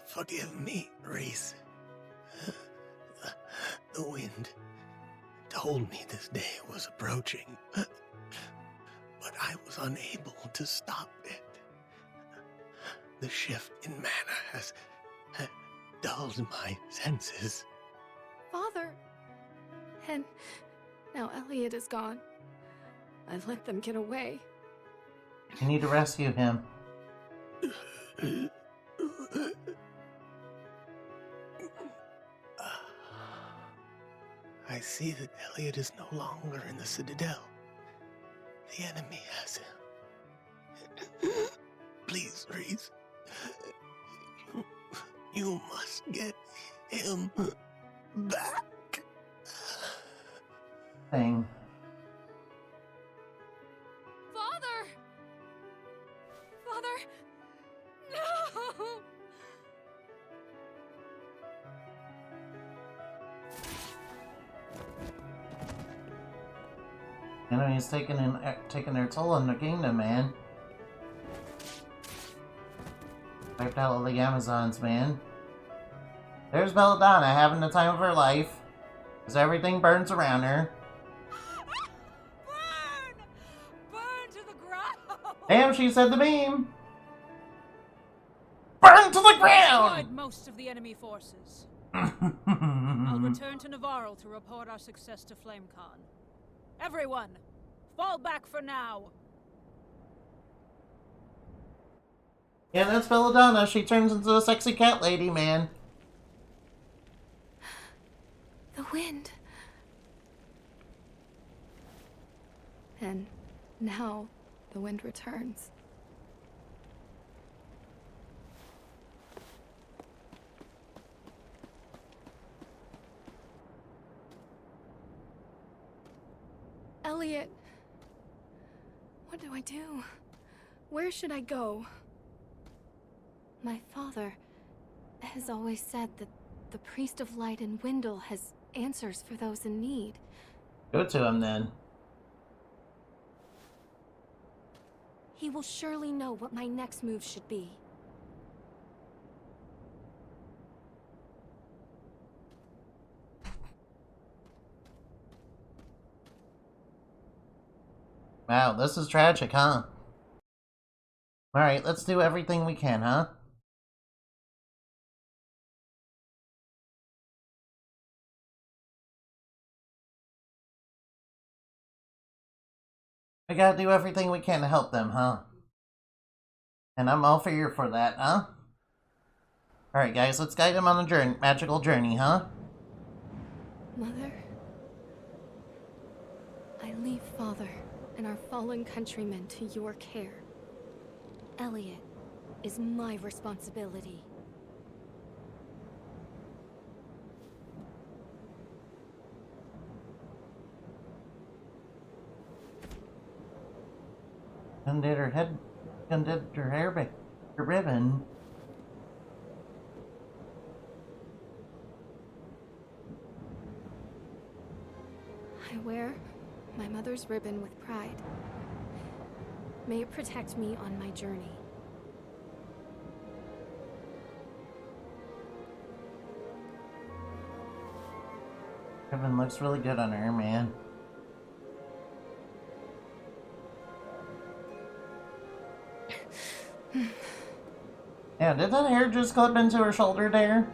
Forgive me, Reese. The wind told me this day was approaching, but I was unable to stop it. The shift in mana has dulled my senses. Father! And now Elliot is gone. I let them get away. You need to rescue him. I see that Elliot is no longer in the Citadel. The enemy has him. Please, Reese. You must get him back. Thing. Father! Father! No! Enemies taking their toll on the kingdom, man. Wiped out all the Amazons, man. There's Belladonna having the time of her life. As everything burns around her. Burn! Burn to the ground! Damn, she said the beam! Burn to the ground! Destroyed most of the enemy forces. I'll return to Navarro to report our success to FlameCon. Everyone, fall back for now. Yeah, that's Belladonna. She turns into a sexy cat lady, man. The wind. And now the wind returns. What do I do? Where should I go? My father has always said that the Priest of Light in Wendell has answers for those in need. Go to him then. He will surely know what my next move should be. Wow, this is tragic, huh? Alright, let's do everything we can, huh? We gotta do everything we can to help them, huh? And I'm all for that, huh? Alright guys, let's guide them on a journey, magical journey, huh? Mother, I leave Father and our fallen countrymen to your care. Elliot is my responsibility. Undid her head, undid her hair back, her ribbon. I wear my mother's ribbon with pride. May it protect me on my journey. Ribbon looks really good on her, man. Yeah, did that hair just clip into her shoulder there?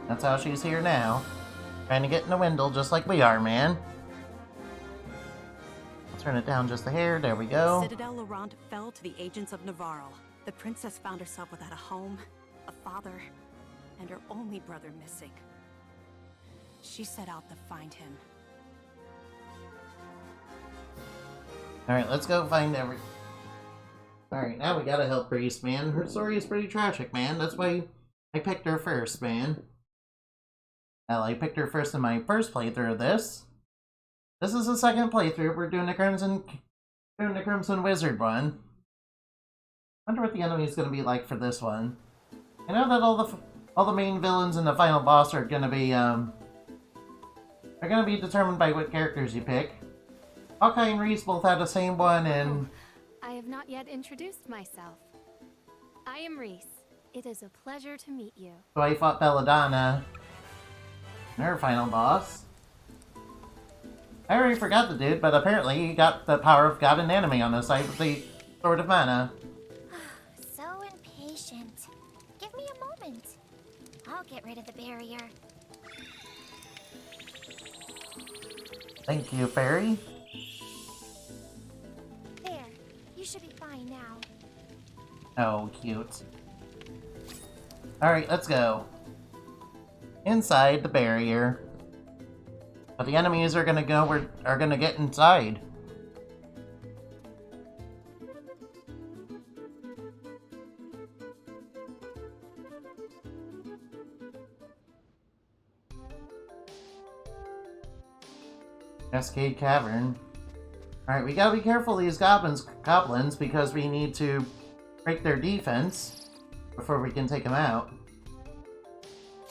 That's how she's here now. Trying to get in the Wendell just like we are, man. I'll turn it down just a hair. There we go. Citadel Laurent fell to the agents of Navarro. The princess found herself without a home, a father, and her only brother missing. She set out to find him. Alright, let's go find Alright, now we gotta help Priest, man. Her story is pretty tragic, man. That's why I picked her first, man. Well, I picked her first in my first playthrough of this. This is the second playthrough. We're doing the Crimson Wizard one. Wonder what the enemy is gonna be like for this one. I know that all the main villains and the final boss are gonna be determined by what characters you pick. Hawkeye and Reese both had the same one, and I have not yet introduced myself. I am Reese. It is a pleasure to meet you. so I fought Belladonna. And her final boss. I already forgot the dude, but apparently he got the power of God and anime on his side with the Sword of Manna. So impatient. Give me a moment. I'll get rid of the barrier. Thank you, Fairy. There. You should be fine now. Oh, cute. Alright, let's go. Inside the barrier. But the enemies are gonna get inside. Cascade Cavern. Alright, we gotta be careful of these goblins because we need to break their defense before we can take them out.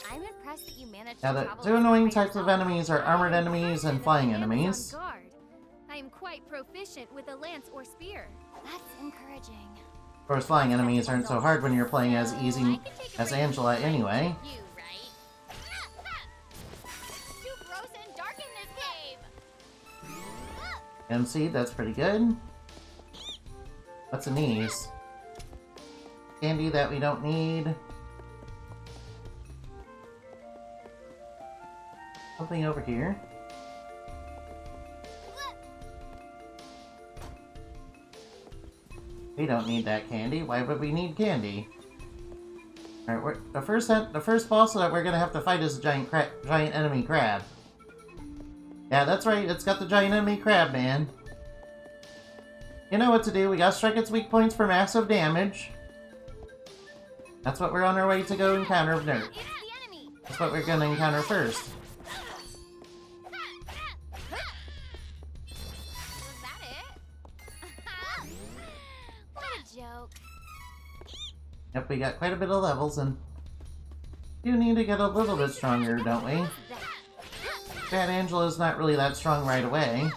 I'm impressed that you managed Now, to the travel two this annoying far types of yourself. enemies are armored enemies and flying enemies. On guard. I am quite proficient with a lance or spear. That's encouraging. Of course, flying enemies aren't so hard when you're playing as easy as Angela anyway. You, right? Too gross and dark in this cave. MC, that's pretty good. What's in these? Candy that we don't need. Something over here. We don't need that candy. Why would we need candy? Alright, the first boss that we're gonna have to fight is a giant enemy crab. Yeah, that's right. It's got the giant enemy crab, man. You know what to do. We gotta strike its weak points for massive damage. That's what we're on our way to go encounter. No, that's what we're gonna encounter first. Yep, we got quite a bit of levels, and do need to get a little bit stronger, don't we? Bad Angela's not really that strong right away.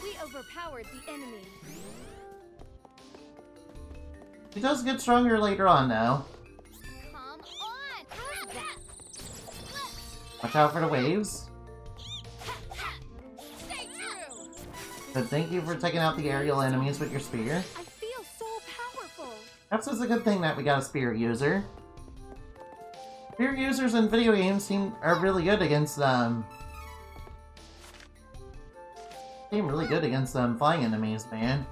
We overpowered the enemy. She does get stronger later on, though. Come on! How's that? Watch out for the waves. Stay true! But thank you for taking out the aerial enemies with your spear. I feel so powerful. That's just a good thing that we got a spear user. Spear users in video games are really good against seem really good against flying enemies, man.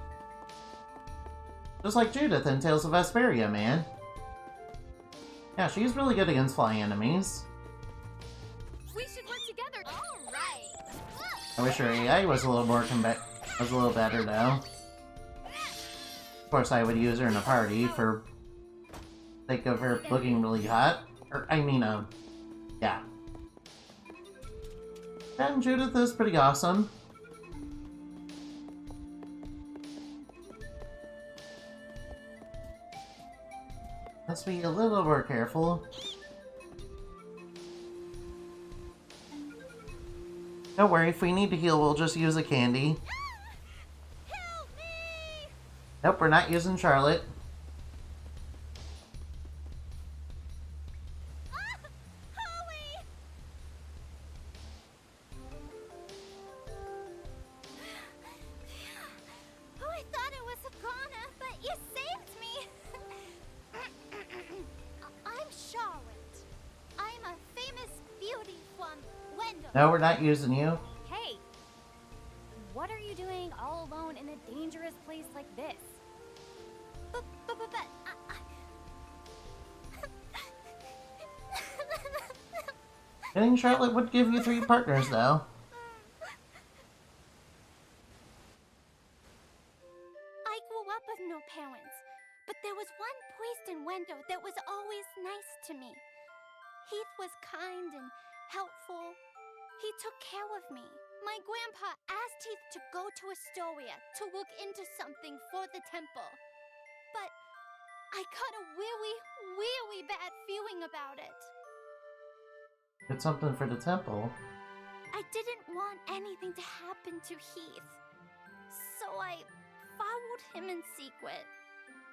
Just like Judith in Tales of Vesperia, man. Yeah, she's really good against flying enemies. We should work together. All right. I wish her AI was a little more better though. Of course, I would use her in a party for sake of her looking really hot. Or, I mean, yeah. And Judith is pretty awesome. Let's be a little more careful. Don't worry, if we need to heal, we'll just use a candy. Help me! Nope, we're not using Charlotte. Holy! Oh, I thought it was Agana, but you saved me! I'm Charlotte. I'm a famous beauty from Wendell. No, we're not using you. Hey! What are you doing all alone in a dangerous place like this? But Getting Charlotte would give you 3 partners, though. I grew up with no parents, but there was one priest in Wendell that was always nice to me. Heath was kind and helpful. He took care of me. My grandpa asked Heath to go to Astoria to look into something for the temple. But I got a really, really bad feeling about it. Did something for the temple. I didn't want anything to happen to Heath. So I followed him in secret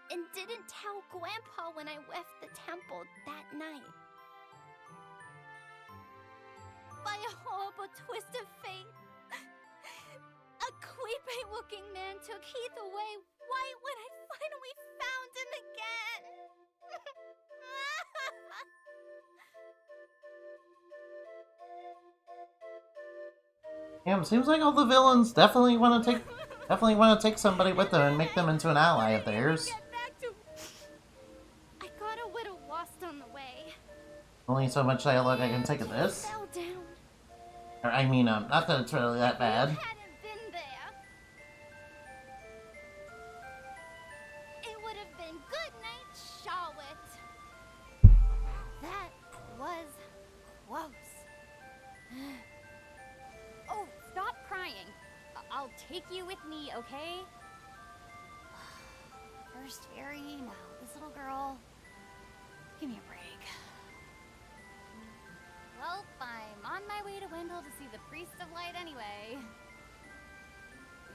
and didn't tell Grandpa when I left the temple that night. By a horrible twist of fate, a creepy-looking man took Heath away right when I finally found him again. Damn, seems like all the villains definitely want to take somebody with them and make them into an ally of theirs. I got a little lost on the way. Only so much dialogue I can take of this. Fell down. Or, I mean, not that it's really that bad. Hadn't been there. It would have been good night, Charlotte. That was close. Oh, stop crying. I'll take you with me, okay? First fairy, now this little girl. Give me a break. Well, I'm on my way to Wendell to see the Priest of Light anyway.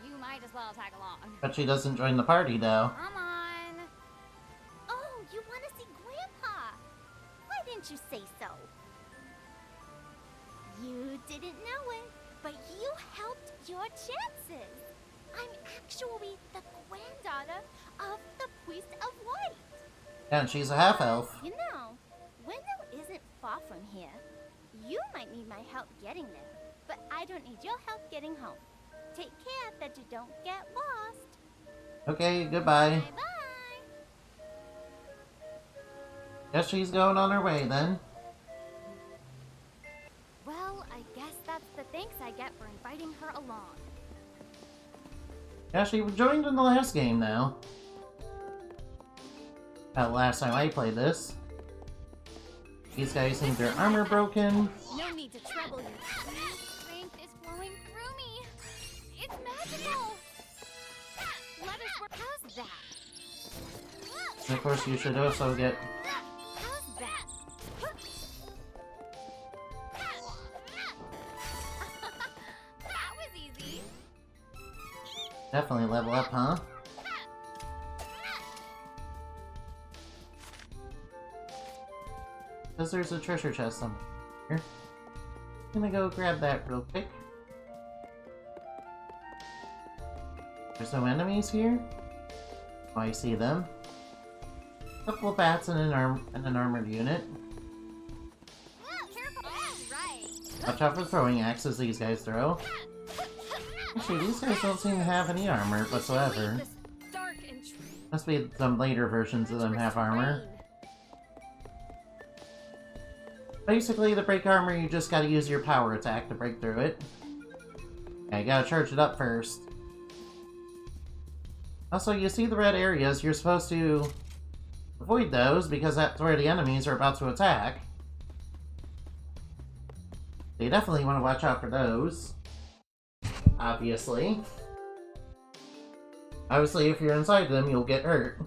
You might as well tag along. But she doesn't join the party, though. Come on. Oh, you want to see Grandpa? Why didn't you say so? You didn't know it, but you helped your chances. I'm actually the granddaughter of the Priest of Light. And she's a half-elf. You know, Wendell isn't far from here. You might need my help getting there, but I don't need your help getting home. Take care that you don't get lost. Okay, goodbye. Bye-bye. Guess she's going on her way, then. Well, I guess that's the thanks I get for inviting her along. Yeah, she joined in the last game, now. Last time I played this. These guys need their armor broken. No need to trouble you. Strength is flowing through me. It's magical. Let us work. How's that? And of course, you should also get... How's that? That was easy. Definitely level up, huh? Because there's a treasure chest somewhere here. I'm gonna go grab that real quick. There's no enemies here. Oh, I see them. A couple of bats and an armored unit. Watch out for throwing axes these guys throw. Actually, these guys don't seem to have any armor whatsoever. Must be some later versions of them have armor. Basically, to break armor, you just gotta use your power attack to break through it. Yeah, you gotta charge it up first. Also, you see the red areas, you're supposed to avoid those because that's where the enemies are about to attack. So you definitely want to watch out for those. Obviously. Obviously, if you're inside them, you'll get hurt.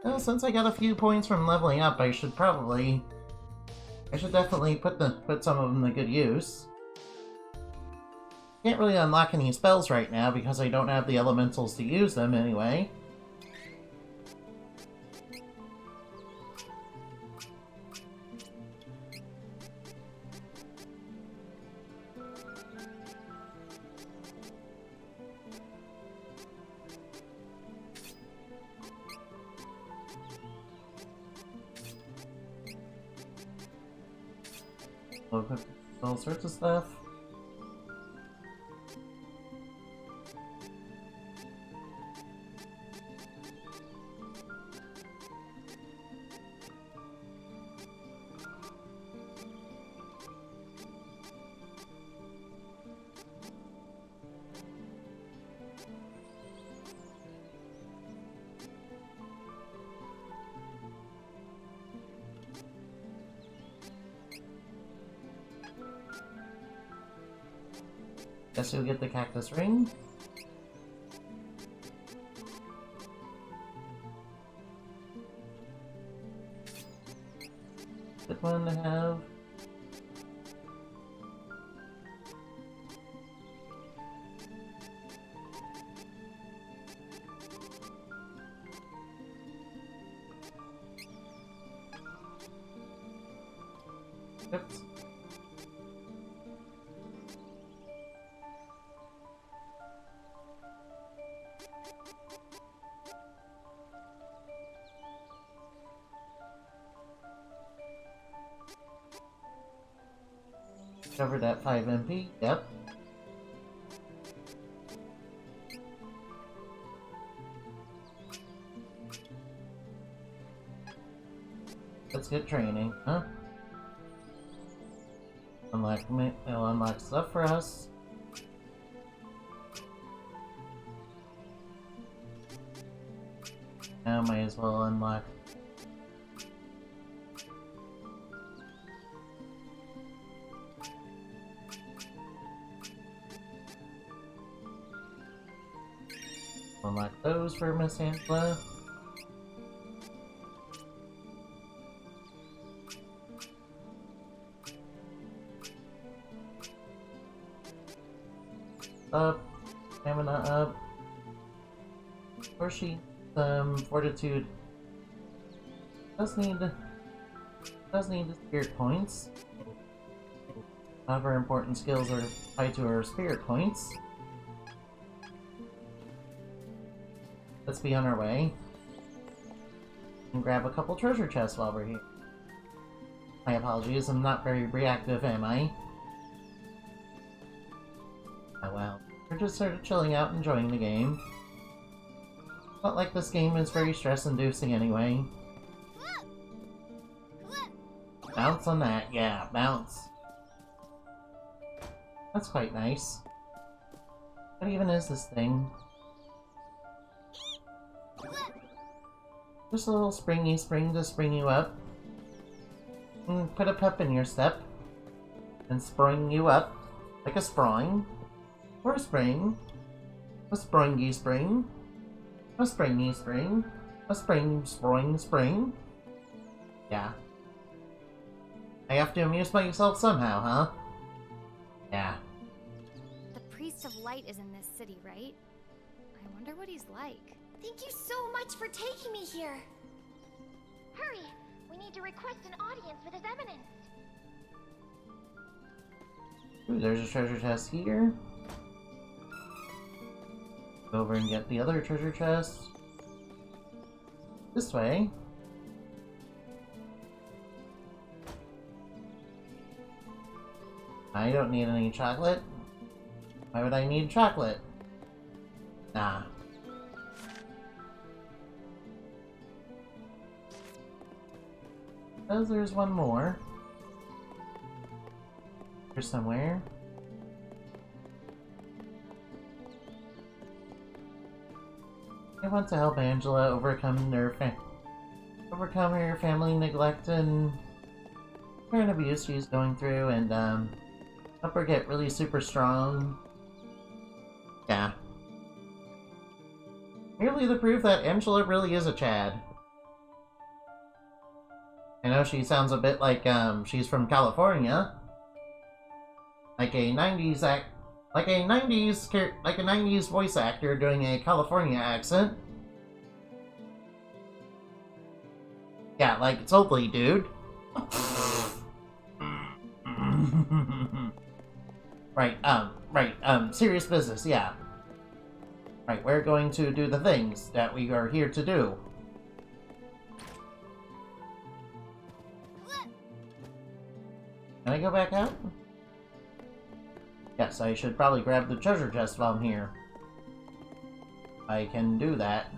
Well, since I got a few points from leveling up, I should definitely put some of them to good use. Can't really unlock any spells right now because I don't have the elementals to use them anyway. All sorts of stuff. Guess you'll get the cactus ring. Good one to have. Oops. Covered at 5 MP, yep. Let's get training, huh? It'll unlock stuff for us. Now might as well unlock. Unlock those for Miss Angela. Up, stamina up. Or she, fortitude. Does need the spirit points. However, important skills are tied to her spirit points. Let's be on our way. And grab a couple treasure chests while we're here. My apologies, I'm not very reactive, am I? Oh well. We're just sort of chilling out, enjoying the game. Not like this game is very stress-inducing anyway. Bounce on that, yeah, bounce. That's quite nice. What even is this thing? Just a little springy spring to spring you up. And put a pep in your step. And spring you up. Like a spring? Or a spring? A springy spring? A springy spring? A spring? Yeah. I have to amuse myself somehow, huh? Yeah. The Priest of Light is in this city, right? I wonder what he's like. Thank you so much for taking me here. Hurry! We need to request an audience with His Eminence. Ooh, there's a treasure chest here. Go over and get the other treasure chest. This way. I don't need any chocolate. Why would I need chocolate? Nah. Because there's one more. Here somewhere. I want to help Angela overcome her family neglect and current abuse she's going through, and help her get really super strong. Yeah. Merely the proof that Angela really is a Chad. I know she sounds a bit like she's from California. Like a 90s voice actor doing a California accent. Yeah, like totally, dude. Right, serious business, yeah. Right, we're going to do the things that we are here to do. Can I go back out? Yes, I should probably grab the treasure chest while I'm here. I can do that.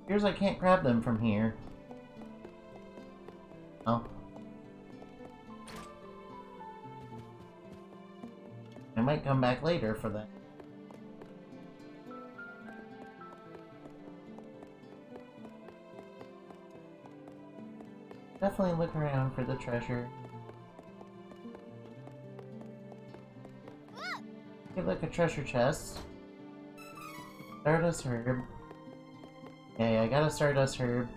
Appears I can't grab them from here. Oh. I might come back later for that. Definitely look around for the treasure. Give like a treasure chest. Stardust herb. Okay, I got a Stardust herb.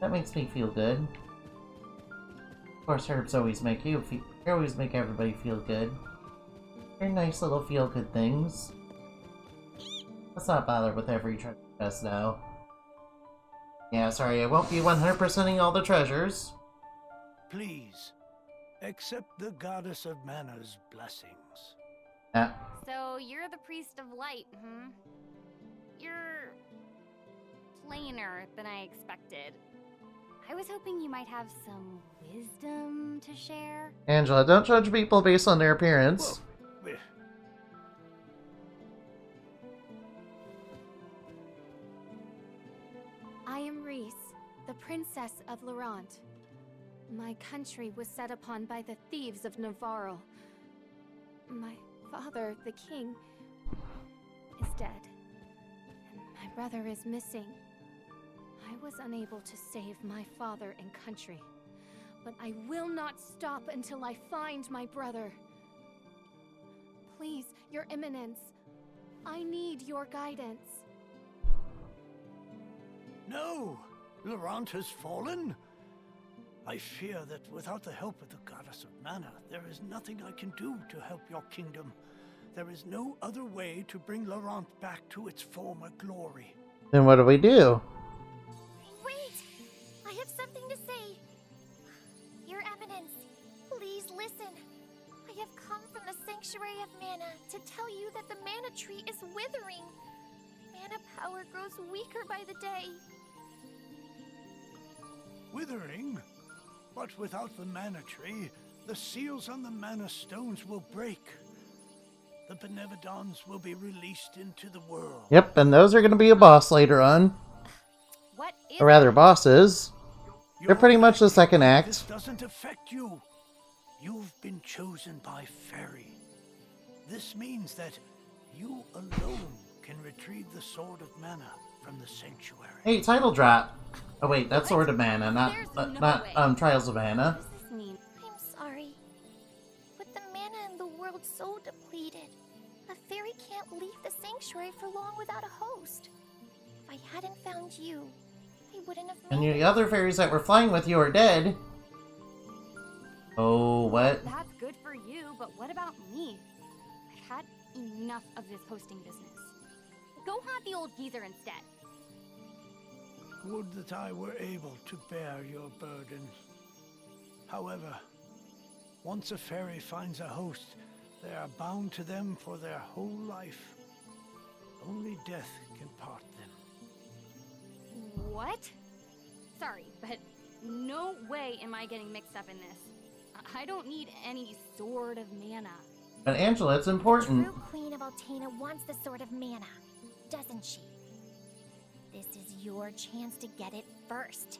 That makes me feel good. Of course, herbs always make everybody feel good. They're nice little feel-good things. Let's not bother with every treasure chest now. Yeah, sorry, I won't be 100%ing all the treasures. Please, accept the Goddess of Manna's blessings. So, you're the Priest of Light, hmm? You're plainer than I expected. I was hoping you might have some wisdom to share. Angela, don't judge people based on their appearance. Whoa. I am Reese, the Princess of Laurent. My country was set upon by the thieves of Navarro. My father, the king, is dead. And my brother is missing. I was unable to save my father and country. But I will not stop until I find my brother. Please, Your Eminence, I need your guidance. No! Laurent has fallen? I fear that without the help of the Goddess of Manna, there is nothing I can do to help your kingdom. There is no other way to bring Laurent back to its former glory. Then what do we do? Wait! I have something to say. Your Eminence, please listen. I have come from the Sanctuary of Mana to tell you that the Mana Tree is withering. Mana power grows weaker by the day. Withering? But without the Mana Tree, the seals on the Mana Stones will break. The Benevodons will be released into the world. Yep, and those are going to be a boss later on. What is or rather, bosses. They're pretty much the second act. This doesn't affect you. You've been chosen by Fairy. This means that you alone can retrieve the Sword of Manna from the sanctuary. Hey, title drop. Oh wait, that's Sword of Manna, not Trials of Manna. What does this mean? I'm sorry. With the mana in the world so depleted, a fairy can't leave the sanctuary for long without a host. If I hadn't found you, I wouldn't have And made the it. other fairies that were flying with you are dead. Oh, what? That's good for you, but what about me? I've had enough of this hosting business. Go haunt the old geezer instead. Would that I were able to bear your burden. However, once a fairy finds a host, they are bound to them for their whole life. Only death can part them. What? Sorry, but no way am I getting mixed up in this. I don't need any Sword of Manna. But Angela, it's important. The true Queen of Altena wants the Sword of Manna, doesn't she? This is your chance to get it first,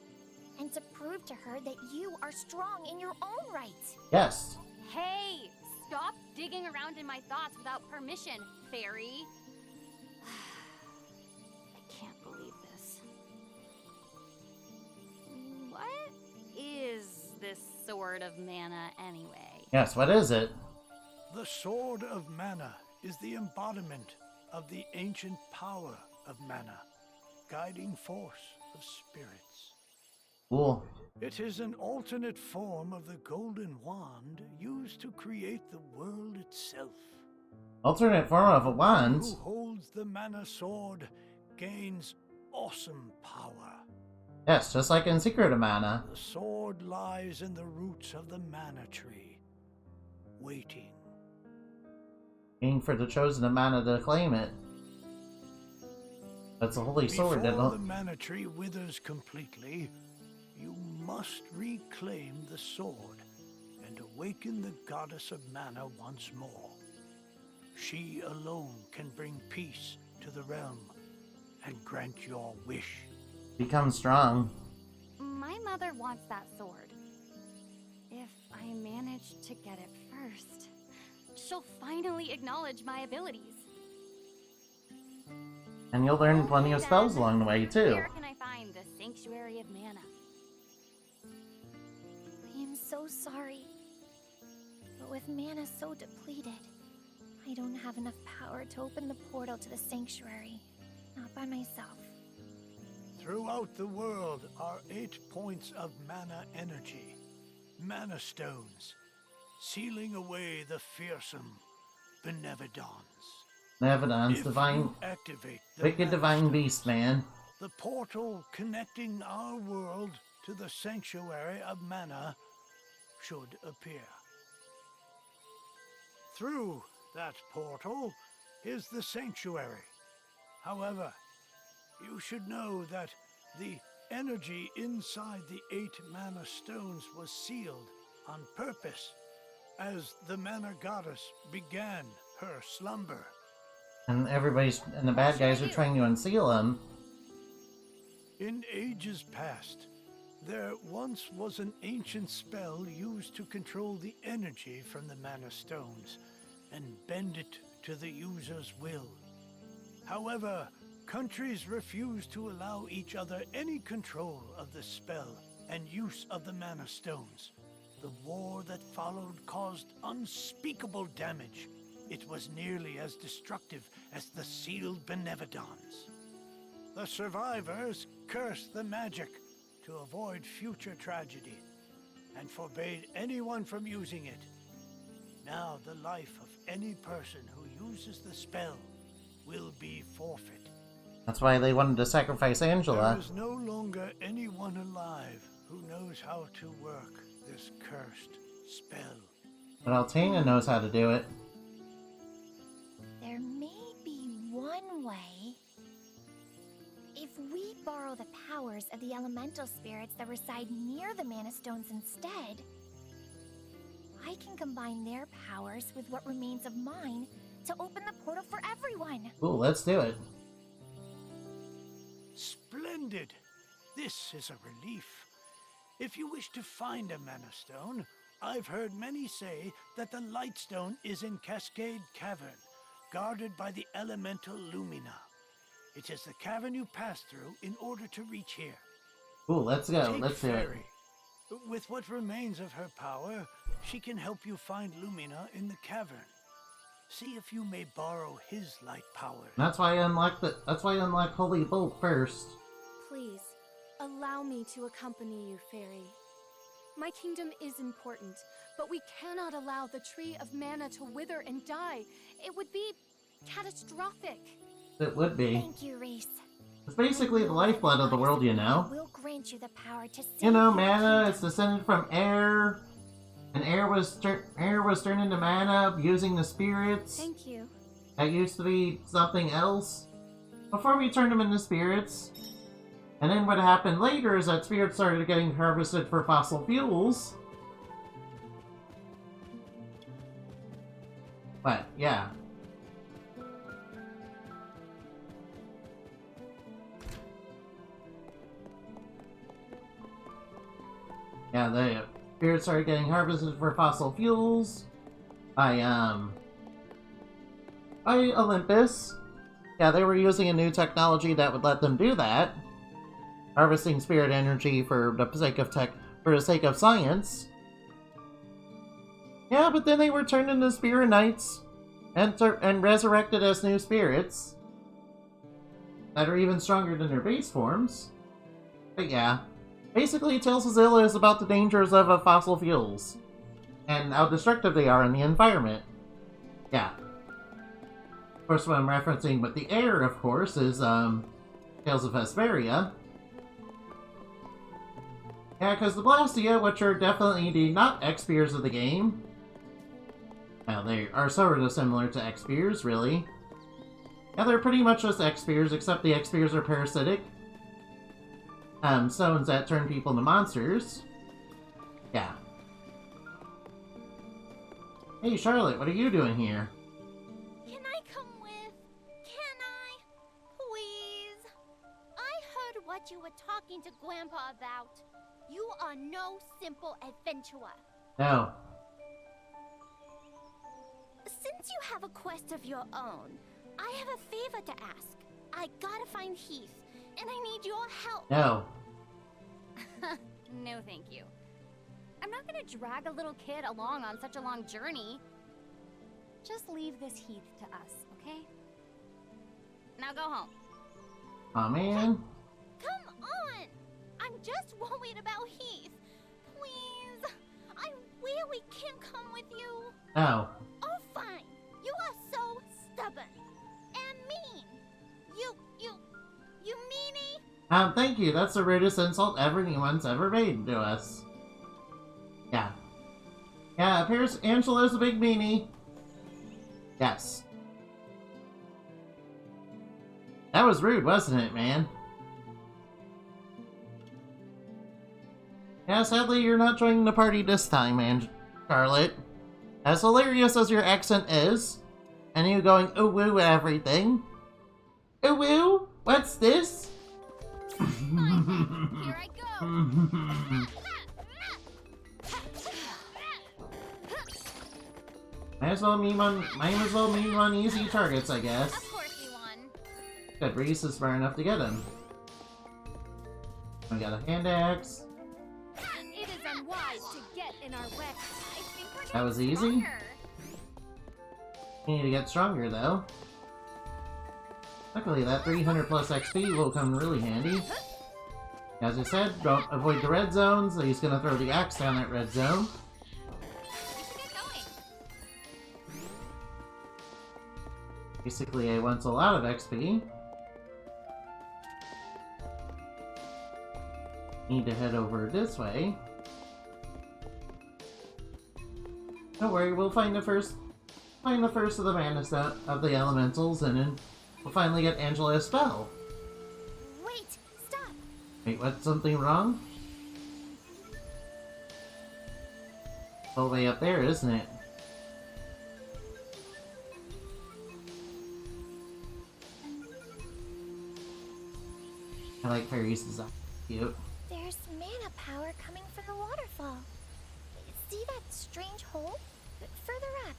and to prove to her that you are strong in your own right. Yes. Hey, stop digging around in my thoughts without permission, fairy. I can't believe this. What is this Sword of Manna anyway? Yes, what is it? The Sword of Manna is the embodiment of the ancient power of mana, guiding force of spirits. Cool. It is an alternate form of the golden wand used to create the world itself. Alternate form of a wand? Who holds the mana sword gains awesome power. Yes, just like in Secret of Mana. The sword lies in the roots of the mana tree, waiting. Waiting for the chosen of Mana to claim it. That's a holy sword. Before the mana tree withers completely, you must reclaim the sword and awaken the goddess of mana once more. She alone can bring peace to the realm and grant your wish. Become strong. My mother wants that sword. If I manage to get it first, she'll finally acknowledge my abilities. And you'll learn plenty of spells along the way, too. Where can I find the Sanctuary of Mana? I am so sorry, but with mana so depleted, I don't have enough power to open the portal to the sanctuary. Not by myself. Throughout the world are 8 points of mana energy, mana stones, sealing away the fearsome Benevodons. Nevedons, divine, wicked divine beast, man. The portal connecting our world to the sanctuary of mana should appear. Through that portal is the sanctuary. However, you should know that the energy inside the 8 mana stones was sealed on purpose as the mana goddess began her slumber. And the bad guys are trying to unseal them. In ages past, there once was an ancient spell used to control the energy from the mana stones and bend it to the user's will. However, countries refused to allow each other any control of the spell and use of the mana stones. The war that followed caused unspeakable damage. It was nearly as destructive as the sealed Benevodons. The survivors cursed the magic to avoid future tragedy and forbade anyone from using it. Now the life of any person who uses the spell will be forfeit. That's why they wanted to sacrifice Angela. There is no longer anyone alive who knows how to work this cursed spell. But Altena knows how to do it. There may be one way. If we borrow the powers of the elemental spirits that reside near the mana stones instead, I can combine their powers with what remains of mine to open the portal for everyone. Ooh, let's do it. Splendid! This is a relief. If you wish to find a mana stone, I've heard many say that the Lightstone is in Cascade Cavern, guarded by the elemental Lumina. It is the cavern you pass through in order to reach here. Ooh, let's go. Take Let's do it. Fairy. With what remains of her power, she can help you find Lumina in the cavern. See if you may borrow his light power. That's why I unlocked Holy Bolt first. Please, allow me to accompany you, Fairy. My kingdom is important, but we cannot allow the Tree of Mana to wither and die. It would be catastrophic. It would be. Thank you, Reese. It's basically the lifeblood of the world, you know. Will grant you the power to save You know, your mana kingdom. is descended from air, and air was turned into mana using the spirits. Thank you. That used to be something else before we turned them into spirits. And then what happened later is that spirits started getting harvested for fossil fuels. But yeah. Yeah, the spirits started getting harvested for fossil fuels by Olympus. Yeah, they were using a new technology that would let them do that. Harvesting spirit energy for the sake of science. Yeah, but then they were turned into spirit knights and resurrected as new spirits that are even stronger than their base forms. But yeah. Basically, Tales of Zilla is about the dangers of fossil fuels and how destructive they are in the environment. Yeah. Of course, what I'm referencing with the air, of course, is Tales of Vesperia. Yeah, because the Blastia, which are definitely the not X-Spears of the game, well, they are sort of similar to X-Spears, really. Yeah, they're pretty much just X-Spears, except the X-Spears are parasitic. Stones that turn people into monsters. Yeah. Hey, Charlotte, what are you doing here? Can I come with? Can I? Please? I heard what you were talking to Grandpa about. You are no simple adventurer. No. Since you have a quest of your own, I have a favor to ask. I gotta find Heath, and I need your help. No. No, thank you. I'm not gonna drag a little kid along on such a long journey. Just leave this Heath to us, okay? Now go home. Aw, man. Come on! I'm just worried about Heath. Please, I really can't come with you. No. Oh, fine. You are so stubborn and mean. You meanie? Thank you. That's the rudest insult anyone's ever made to us. Yeah. Yeah, appears Angela's a big meanie. Yes. That was rude, wasn't it, man? Yeah, sadly, you're not joining the party this time, Charlotte. As hilarious as your accent is, and you going ooh woo at everything. Ooh woo? What's this? Here I go. Might as well mean on easy targets, I guess. Of course you won. Good, Reese is smart enough to get him. We got a hand axe. It is unwise to get in our way. I think we're That was getting easy. stronger. You need to get stronger, though. Luckily, that 300 plus XP will come really handy. As I said, don't avoid the red zones, so he's gonna throw the axe down that red zone. We should get going. Basically, it wants a lot of XP. Need to head over this way. Don't worry, we'll find the first of the mana set of the elementals, and then we'll finally get Angela a spell. Wait, stop. Wait, what's something wrong? All the way up there, isn't it? I like Fairy's design. Cute. There's mana power coming from the waterfall. See that strange hole? Further up.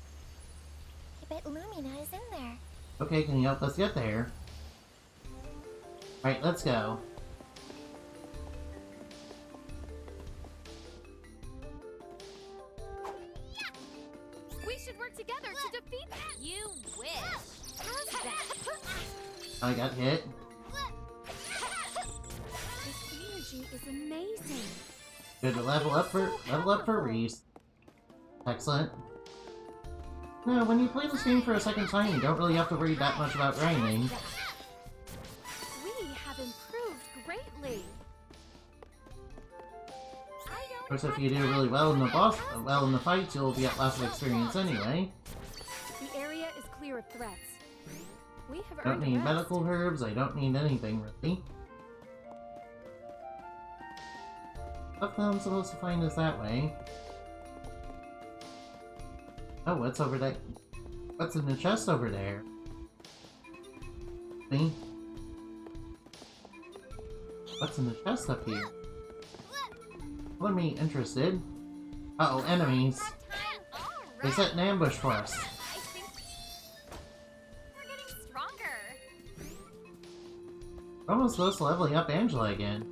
It bet Lumina is in there. Okay, can you help us get there? Alright, let's go. We should work together to defeat them. You wish. How's that? I got hit. This energy is amazing. Good to level up for Reese. Excellent. No, when you play this game for a second time, you don't really have to worry that much about grinding. We have improved greatly. Of course, if you do really well in the fights, you'll get lots of experience anyway. The area is clear of threats. We have I don't earned need rest. medical herbs, I don't need anything really. Stuff that I'm supposed to find is that way. Oh, what's over there? What's in the chest over there? See? What's in the chest up here? What me interested? Uh-oh, enemies. They set an ambush for us. I think we're getting stronger. We're almost close to leveling up Angela again.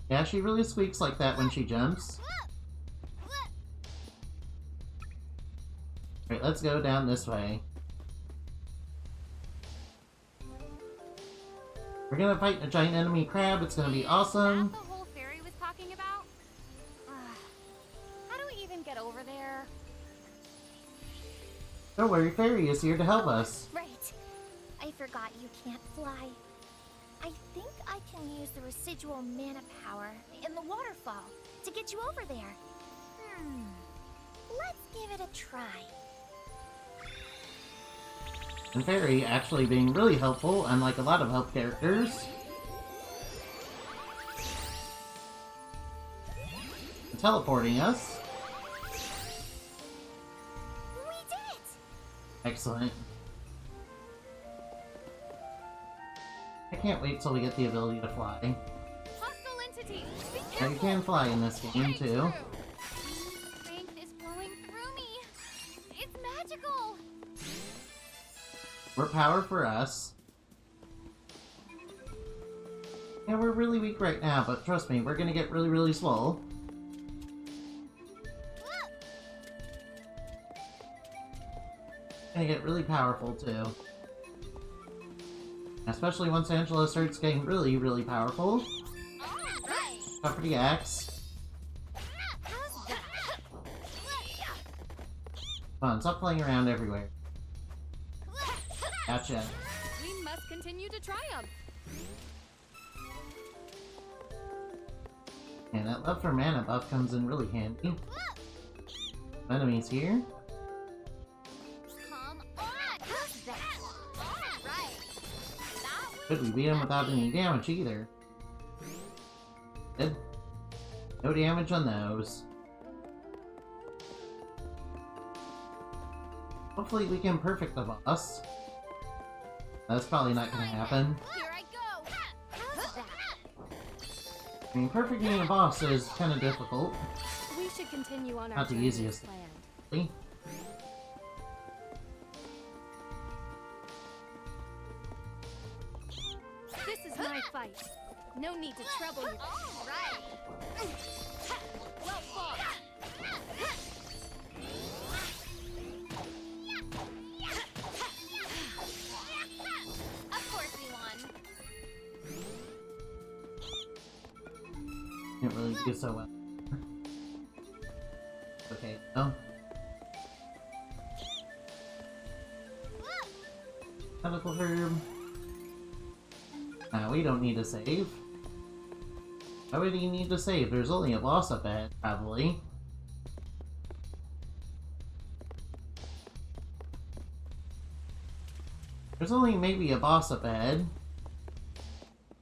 Yeah, she really squeaks like that when she jumps. Alright, let's go down this way. We're gonna fight a giant enemy crab, it's gonna be awesome. Is that the whole fairy was talking about? How do we even get over there? Don't worry, Fairy is here to help us. Right. I forgot you can't fly. I think I can use the residual mana power in the waterfall to get you over there. Let's give it a try. And Fairy actually being really helpful, unlike a lot of help characters. And teleporting us. We did it! Excellent. I can't wait till we get the ability to fly. Hostile entity! Be Now careful! you can fly in this game too. Strength is flowing through me. It's magical. We're power for us. Yeah, we're really weak right now, but trust me, we're gonna get really, really swole. Gonna get really powerful too. Especially once Angela starts getting really, really powerful. Up for the axe. Come on, stop playing around everywhere. Gotcha. We must continue to triumph. And that love for mana buff comes in really handy. Enemies here. Come on! How's that? All right. Good, we beat him without any damage either. Good. No damage on those. Hopefully we can perfect the boss. That's probably not gonna happen. Here I go. How's that? I mean, perfecting a boss is kinda difficult. We should continue on our Not the journey as easiest. planned. This is my fight. No need to trouble you. All right. Well fought. Of course we won. Can't really do so well. Okay, no. Medical herb. We don't need to save. Why would you need to save? There's only a boss up ahead, probably. There's only maybe a boss up ahead.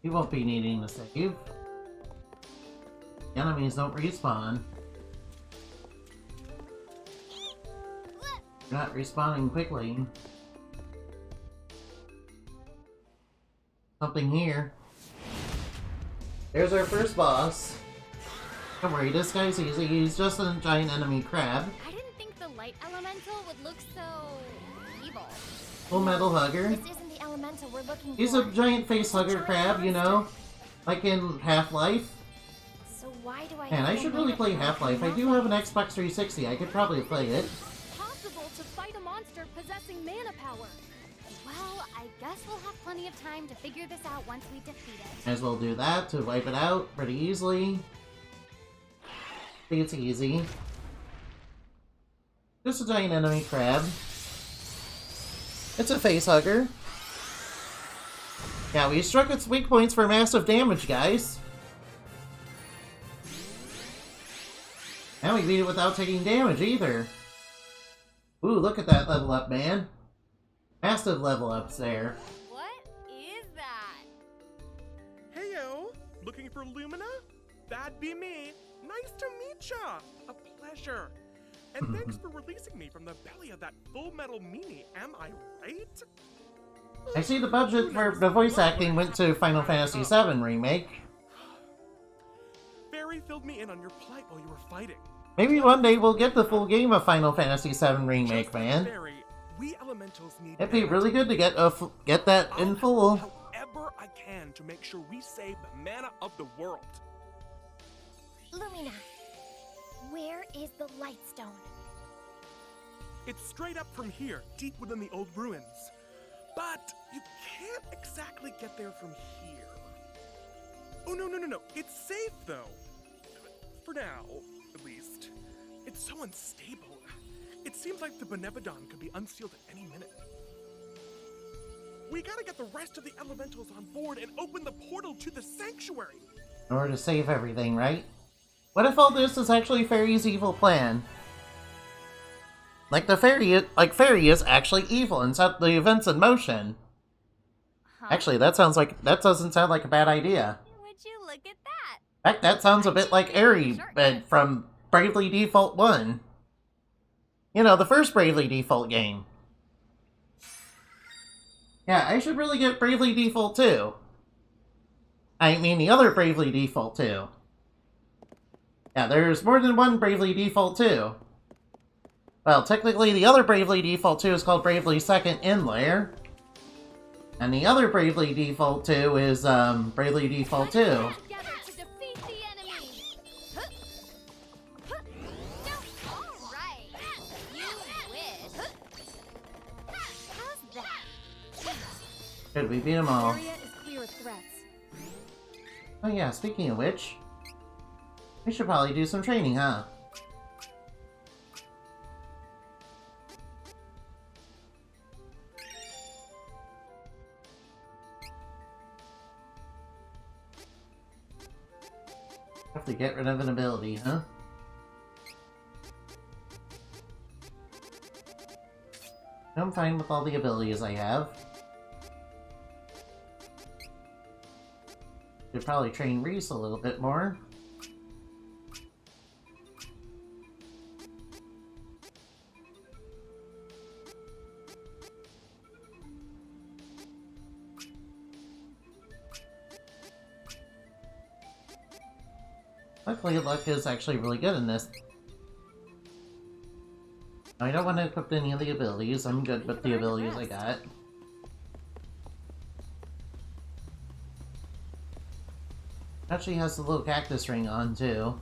You won't be needing to save. The enemies don't respawn. They're not respawning quickly. Something here. There's our first boss. Don't worry, this guy's easy. He's just a giant enemy crab. I didn't think the light elemental would look so evil. Full metal hugger. This isn't the elemental we're looking He's for. a giant face hugger crab, you know? Like in Half-Life. So why do I... Man, I should really play Half-Life. I do have an Xbox 360. I could probably play it. Possible to fight a monster possessing mana power. Well, I guess we'll have plenty of time to figure this out once we defeat it. Might as well do that to wipe it out pretty easily. I think it's easy. Just a giant enemy crab. It's a face hugger. Yeah, we struck its weak points for massive damage, guys. And we beat it without taking damage either. Ooh, look at that level up, man. Massive level ups there. What is that? Heyo! Looking for Lumina? That'd be me. Nice to meet ya! A pleasure. And thanks for releasing me from the belly of that full metal meanie, am I right? I see the budget for the voice acting went to Final Fantasy VII Remake. Fairy filled me in on your plight while you were fighting. Maybe one day we'll get the full game of Final Fantasy VII Remake, man. Fairy, we elementals need It'd be really good to get that in full. however I can to make sure we save the mana of the world. Lumina, where is the Lightstone? It's straight up from here, deep within the old ruins. But you can't exactly get there from here. Oh, no. It's safe, though. For now, at least. It's so unstable. It seems like the Benevodon could be unsealed at any minute. We gotta get the rest of the elementals on board and open the portal to the sanctuary. In order to save everything, right? What if all this is actually Fairy's evil plan? Like Fairy is actually evil and set the events in motion. Actually, that doesn't sound like a bad idea. Would you look at that? In fact, that sounds a bit like Eri from Bravely Default 1. You know, the first Bravely Default game. Yeah, I should really get Bravely Default 2. I mean, the other Bravely Default 2. Yeah, there's more than one Bravely Default 2. Well, technically, the other Bravely Default 2 is called Bravely Second Inlayer. And the other Bravely Default 2 is, Bravely Default 2. Good, we beat them all. Area is clear of threats. Oh yeah, speaking of which, we should probably do some training, huh? Have to get rid of an ability, huh? I'm fine with all the abilities I have. Should probably train Reese a little bit more. Luckily, luck is actually really good in this. I don't want to equip any of the abilities. I'm good with the abilities I got. Actually has the little cactus ring on, too.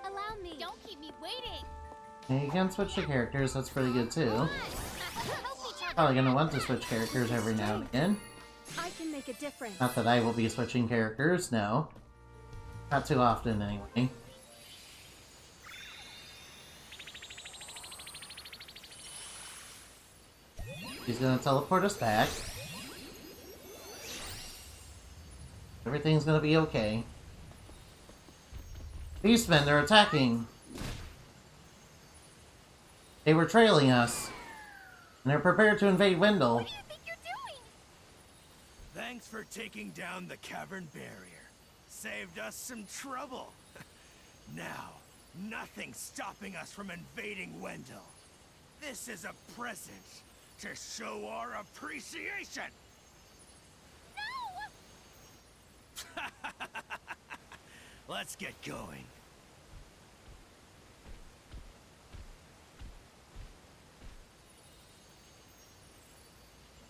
Allow me. Don't keep me waiting. And you can switch to characters, that's pretty good too. Probably gonna want to switch characters every now and again. I can make a difference. Not that I will be switching characters, no. Not too often, anyway. He's gonna teleport us back. Everything's gonna be okay. Beastmen, they're attacking. They were trailing us. And they're prepared to invade Wendell. What do you think you're doing? Thanks for taking down the cavern barrier. Saved us some trouble. Now, nothing's stopping us from invading Wendell. This is a present to show our appreciation. No! Let's get going.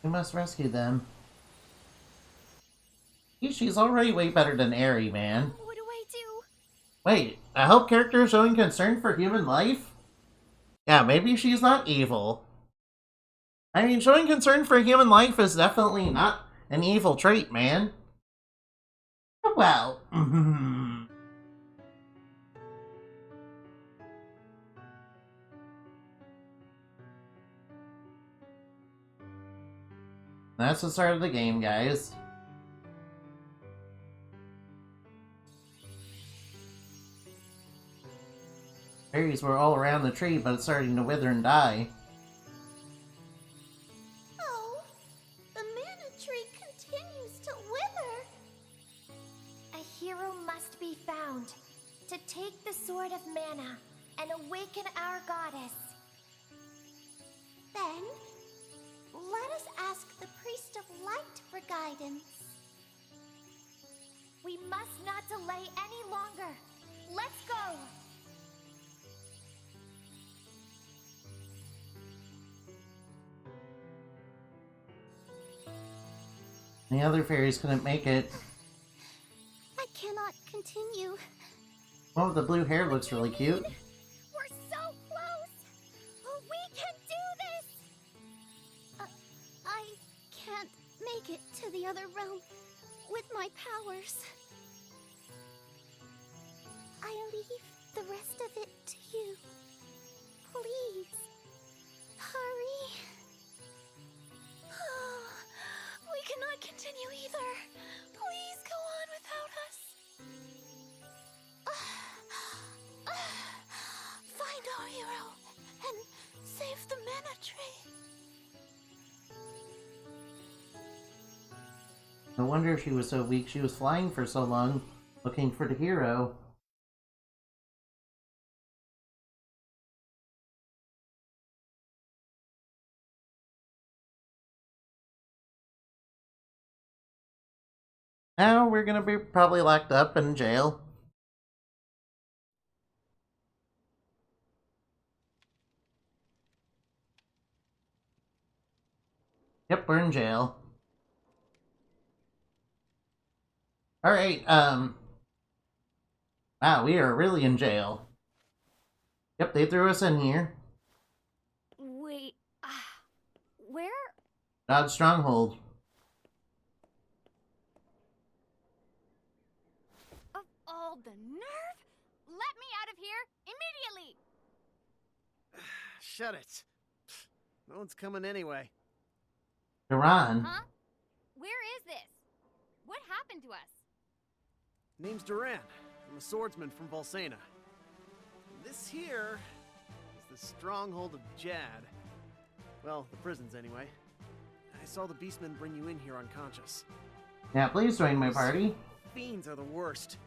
We must rescue them. She's already way better than Aerie, man. What do I do? Wait, a help character showing concern for human life? Yeah, maybe she's not evil. I mean, showing concern for human life is definitely not an evil trait, man. Well, that's the start of the game, guys. Berries were all around the tree, but it's starting to wither and die. Oh, the mana tree continues to wither. A hero must be found to take the Sword of Manna and awaken our goddess. Then, let us ask the Priest of Light for guidance. We must not delay any longer. Let's go! The other fairies couldn't make it. I cannot continue. Oh, the blue hair looks really cute. We're so close! We can do this! I can't make it to the other realm with my powers. I leave the rest of it to you. Please, hurry. We cannot continue either. Please go on without us. Find our hero and save the mana tree. No wonder she was so weak. She was flying for so long, looking for the hero. Now we're gonna be probably locked up in jail. Yep, we're in jail. Alright, wow, we are really in jail. Yep, they threw us in here. Wait, where? God's stronghold. Of all the nerve! Let me out of here immediately! Shut it. No one's coming anyway. Duran. Huh? Where is this? What happened to us? Name's Duran. I'm a swordsman from Volsena. This here is the stronghold of Jad. Well, the prisons anyway. I saw the beastmen bring you in here unconscious. Yeah, please join my party. Fiends are the worst.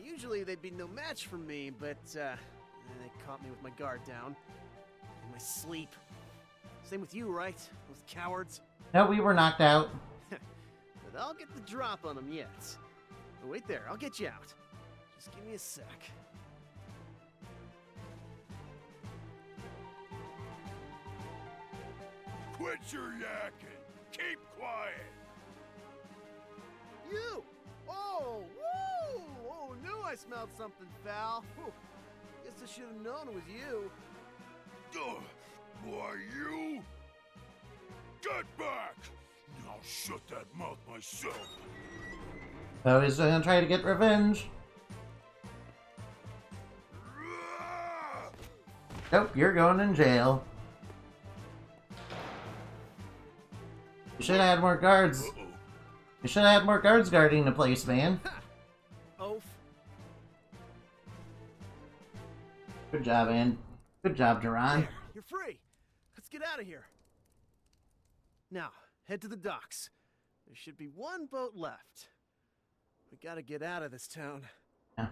Usually they'd be no match for me, but they caught me with my guard down. In my sleep. Same with you, right? Those cowards. No, we were knocked out. But I'll get the drop on them yet. Oh, wait there, I'll get you out. Just give me a sec. Quit your yakking. Keep quiet. You! Oh, woo! Oh, knew I smelled something foul. Whew. Guess I should have known it was you. Why, you? Get back! I'll shut that mouth myself. So he's gonna try to get revenge. Nope, you're going in jail. You should have had more guards. You should have had more guards guarding the place, man. Oaf. Good job, man. Good job, Duran. There, you're free. Let's get out of here. Now, head to the docks. There should be one boat left. We gotta get out of this town. Yeah.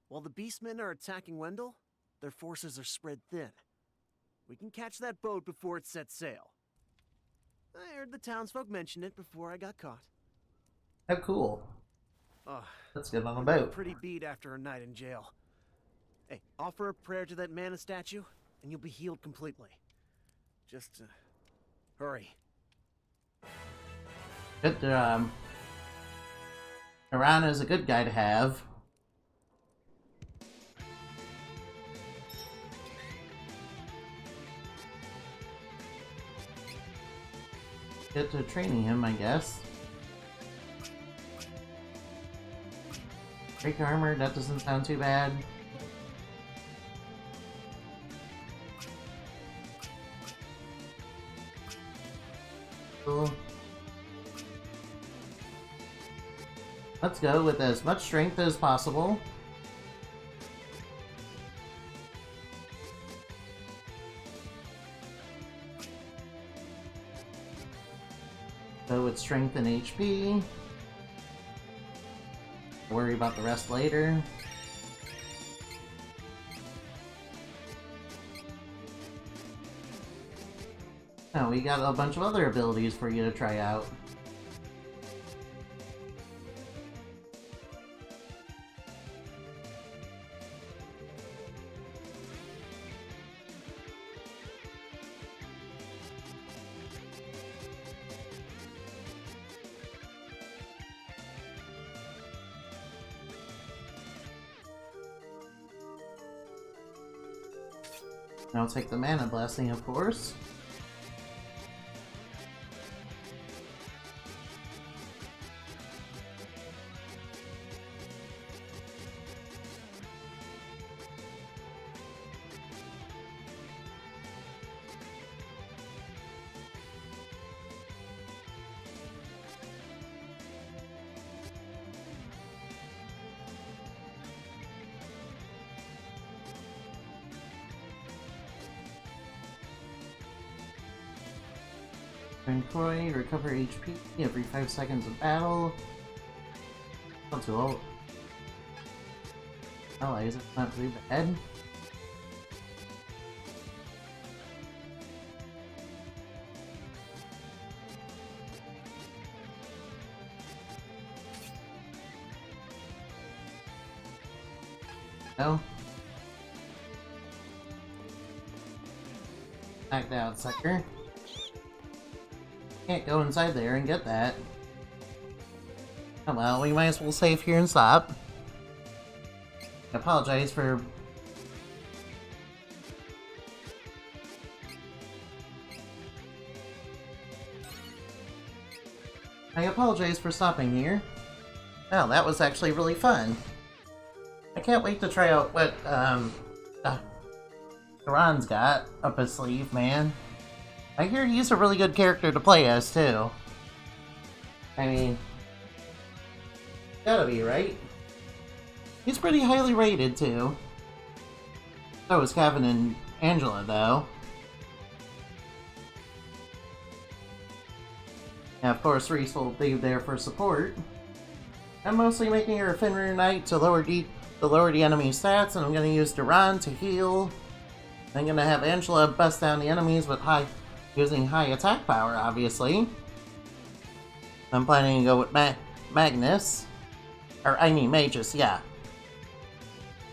While the beastmen are attacking Wendell, their forces are spread thin. We can catch that boat before it sets sail. I heard the townsfolk mention it before I got caught. How cool. Oh, let's get on a I'm boat. pretty beat after a night in jail. Hey, offer a prayer to that mana statue, and you'll be healed completely. Just, hurry. Good job. Duran is a good guy to have. Get to training him, I guess. Break armor, that doesn't sound too bad. Cool. Let's go with as much strength as possible. Go with strength and HP. Worry about the rest later. Now we got a bunch of other abilities for you to try out. I'll take the mana blessing, of course. Croy, recover HP every 5 seconds of battle. Not too old. Allies, it's not too bad. No. Knocked out, sucker. Can't go inside there and get that. Oh well, we might as well save here and stop. I apologize for... stopping here. Oh, that was actually really fun. I can't wait to try out what, Duran's got up his sleeve, man. I hear he's a really good character to play as, too. I mean... gotta be, right? He's pretty highly rated, too. So is Kevin and Angela, though. And of course, Reese will be there for support. I'm mostly making her a Fenrir Knight to lower the enemy's stats, and I'm gonna use Duran to heal. I'm gonna have Angela bust down the enemies with using high attack power, obviously. I'm planning to go with Magnus. Or, I mean, Magus, yeah.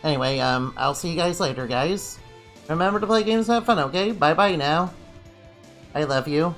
Anyway, I'll see you guys later, guys. Remember to play games and have fun, okay? Bye-bye now. I love you.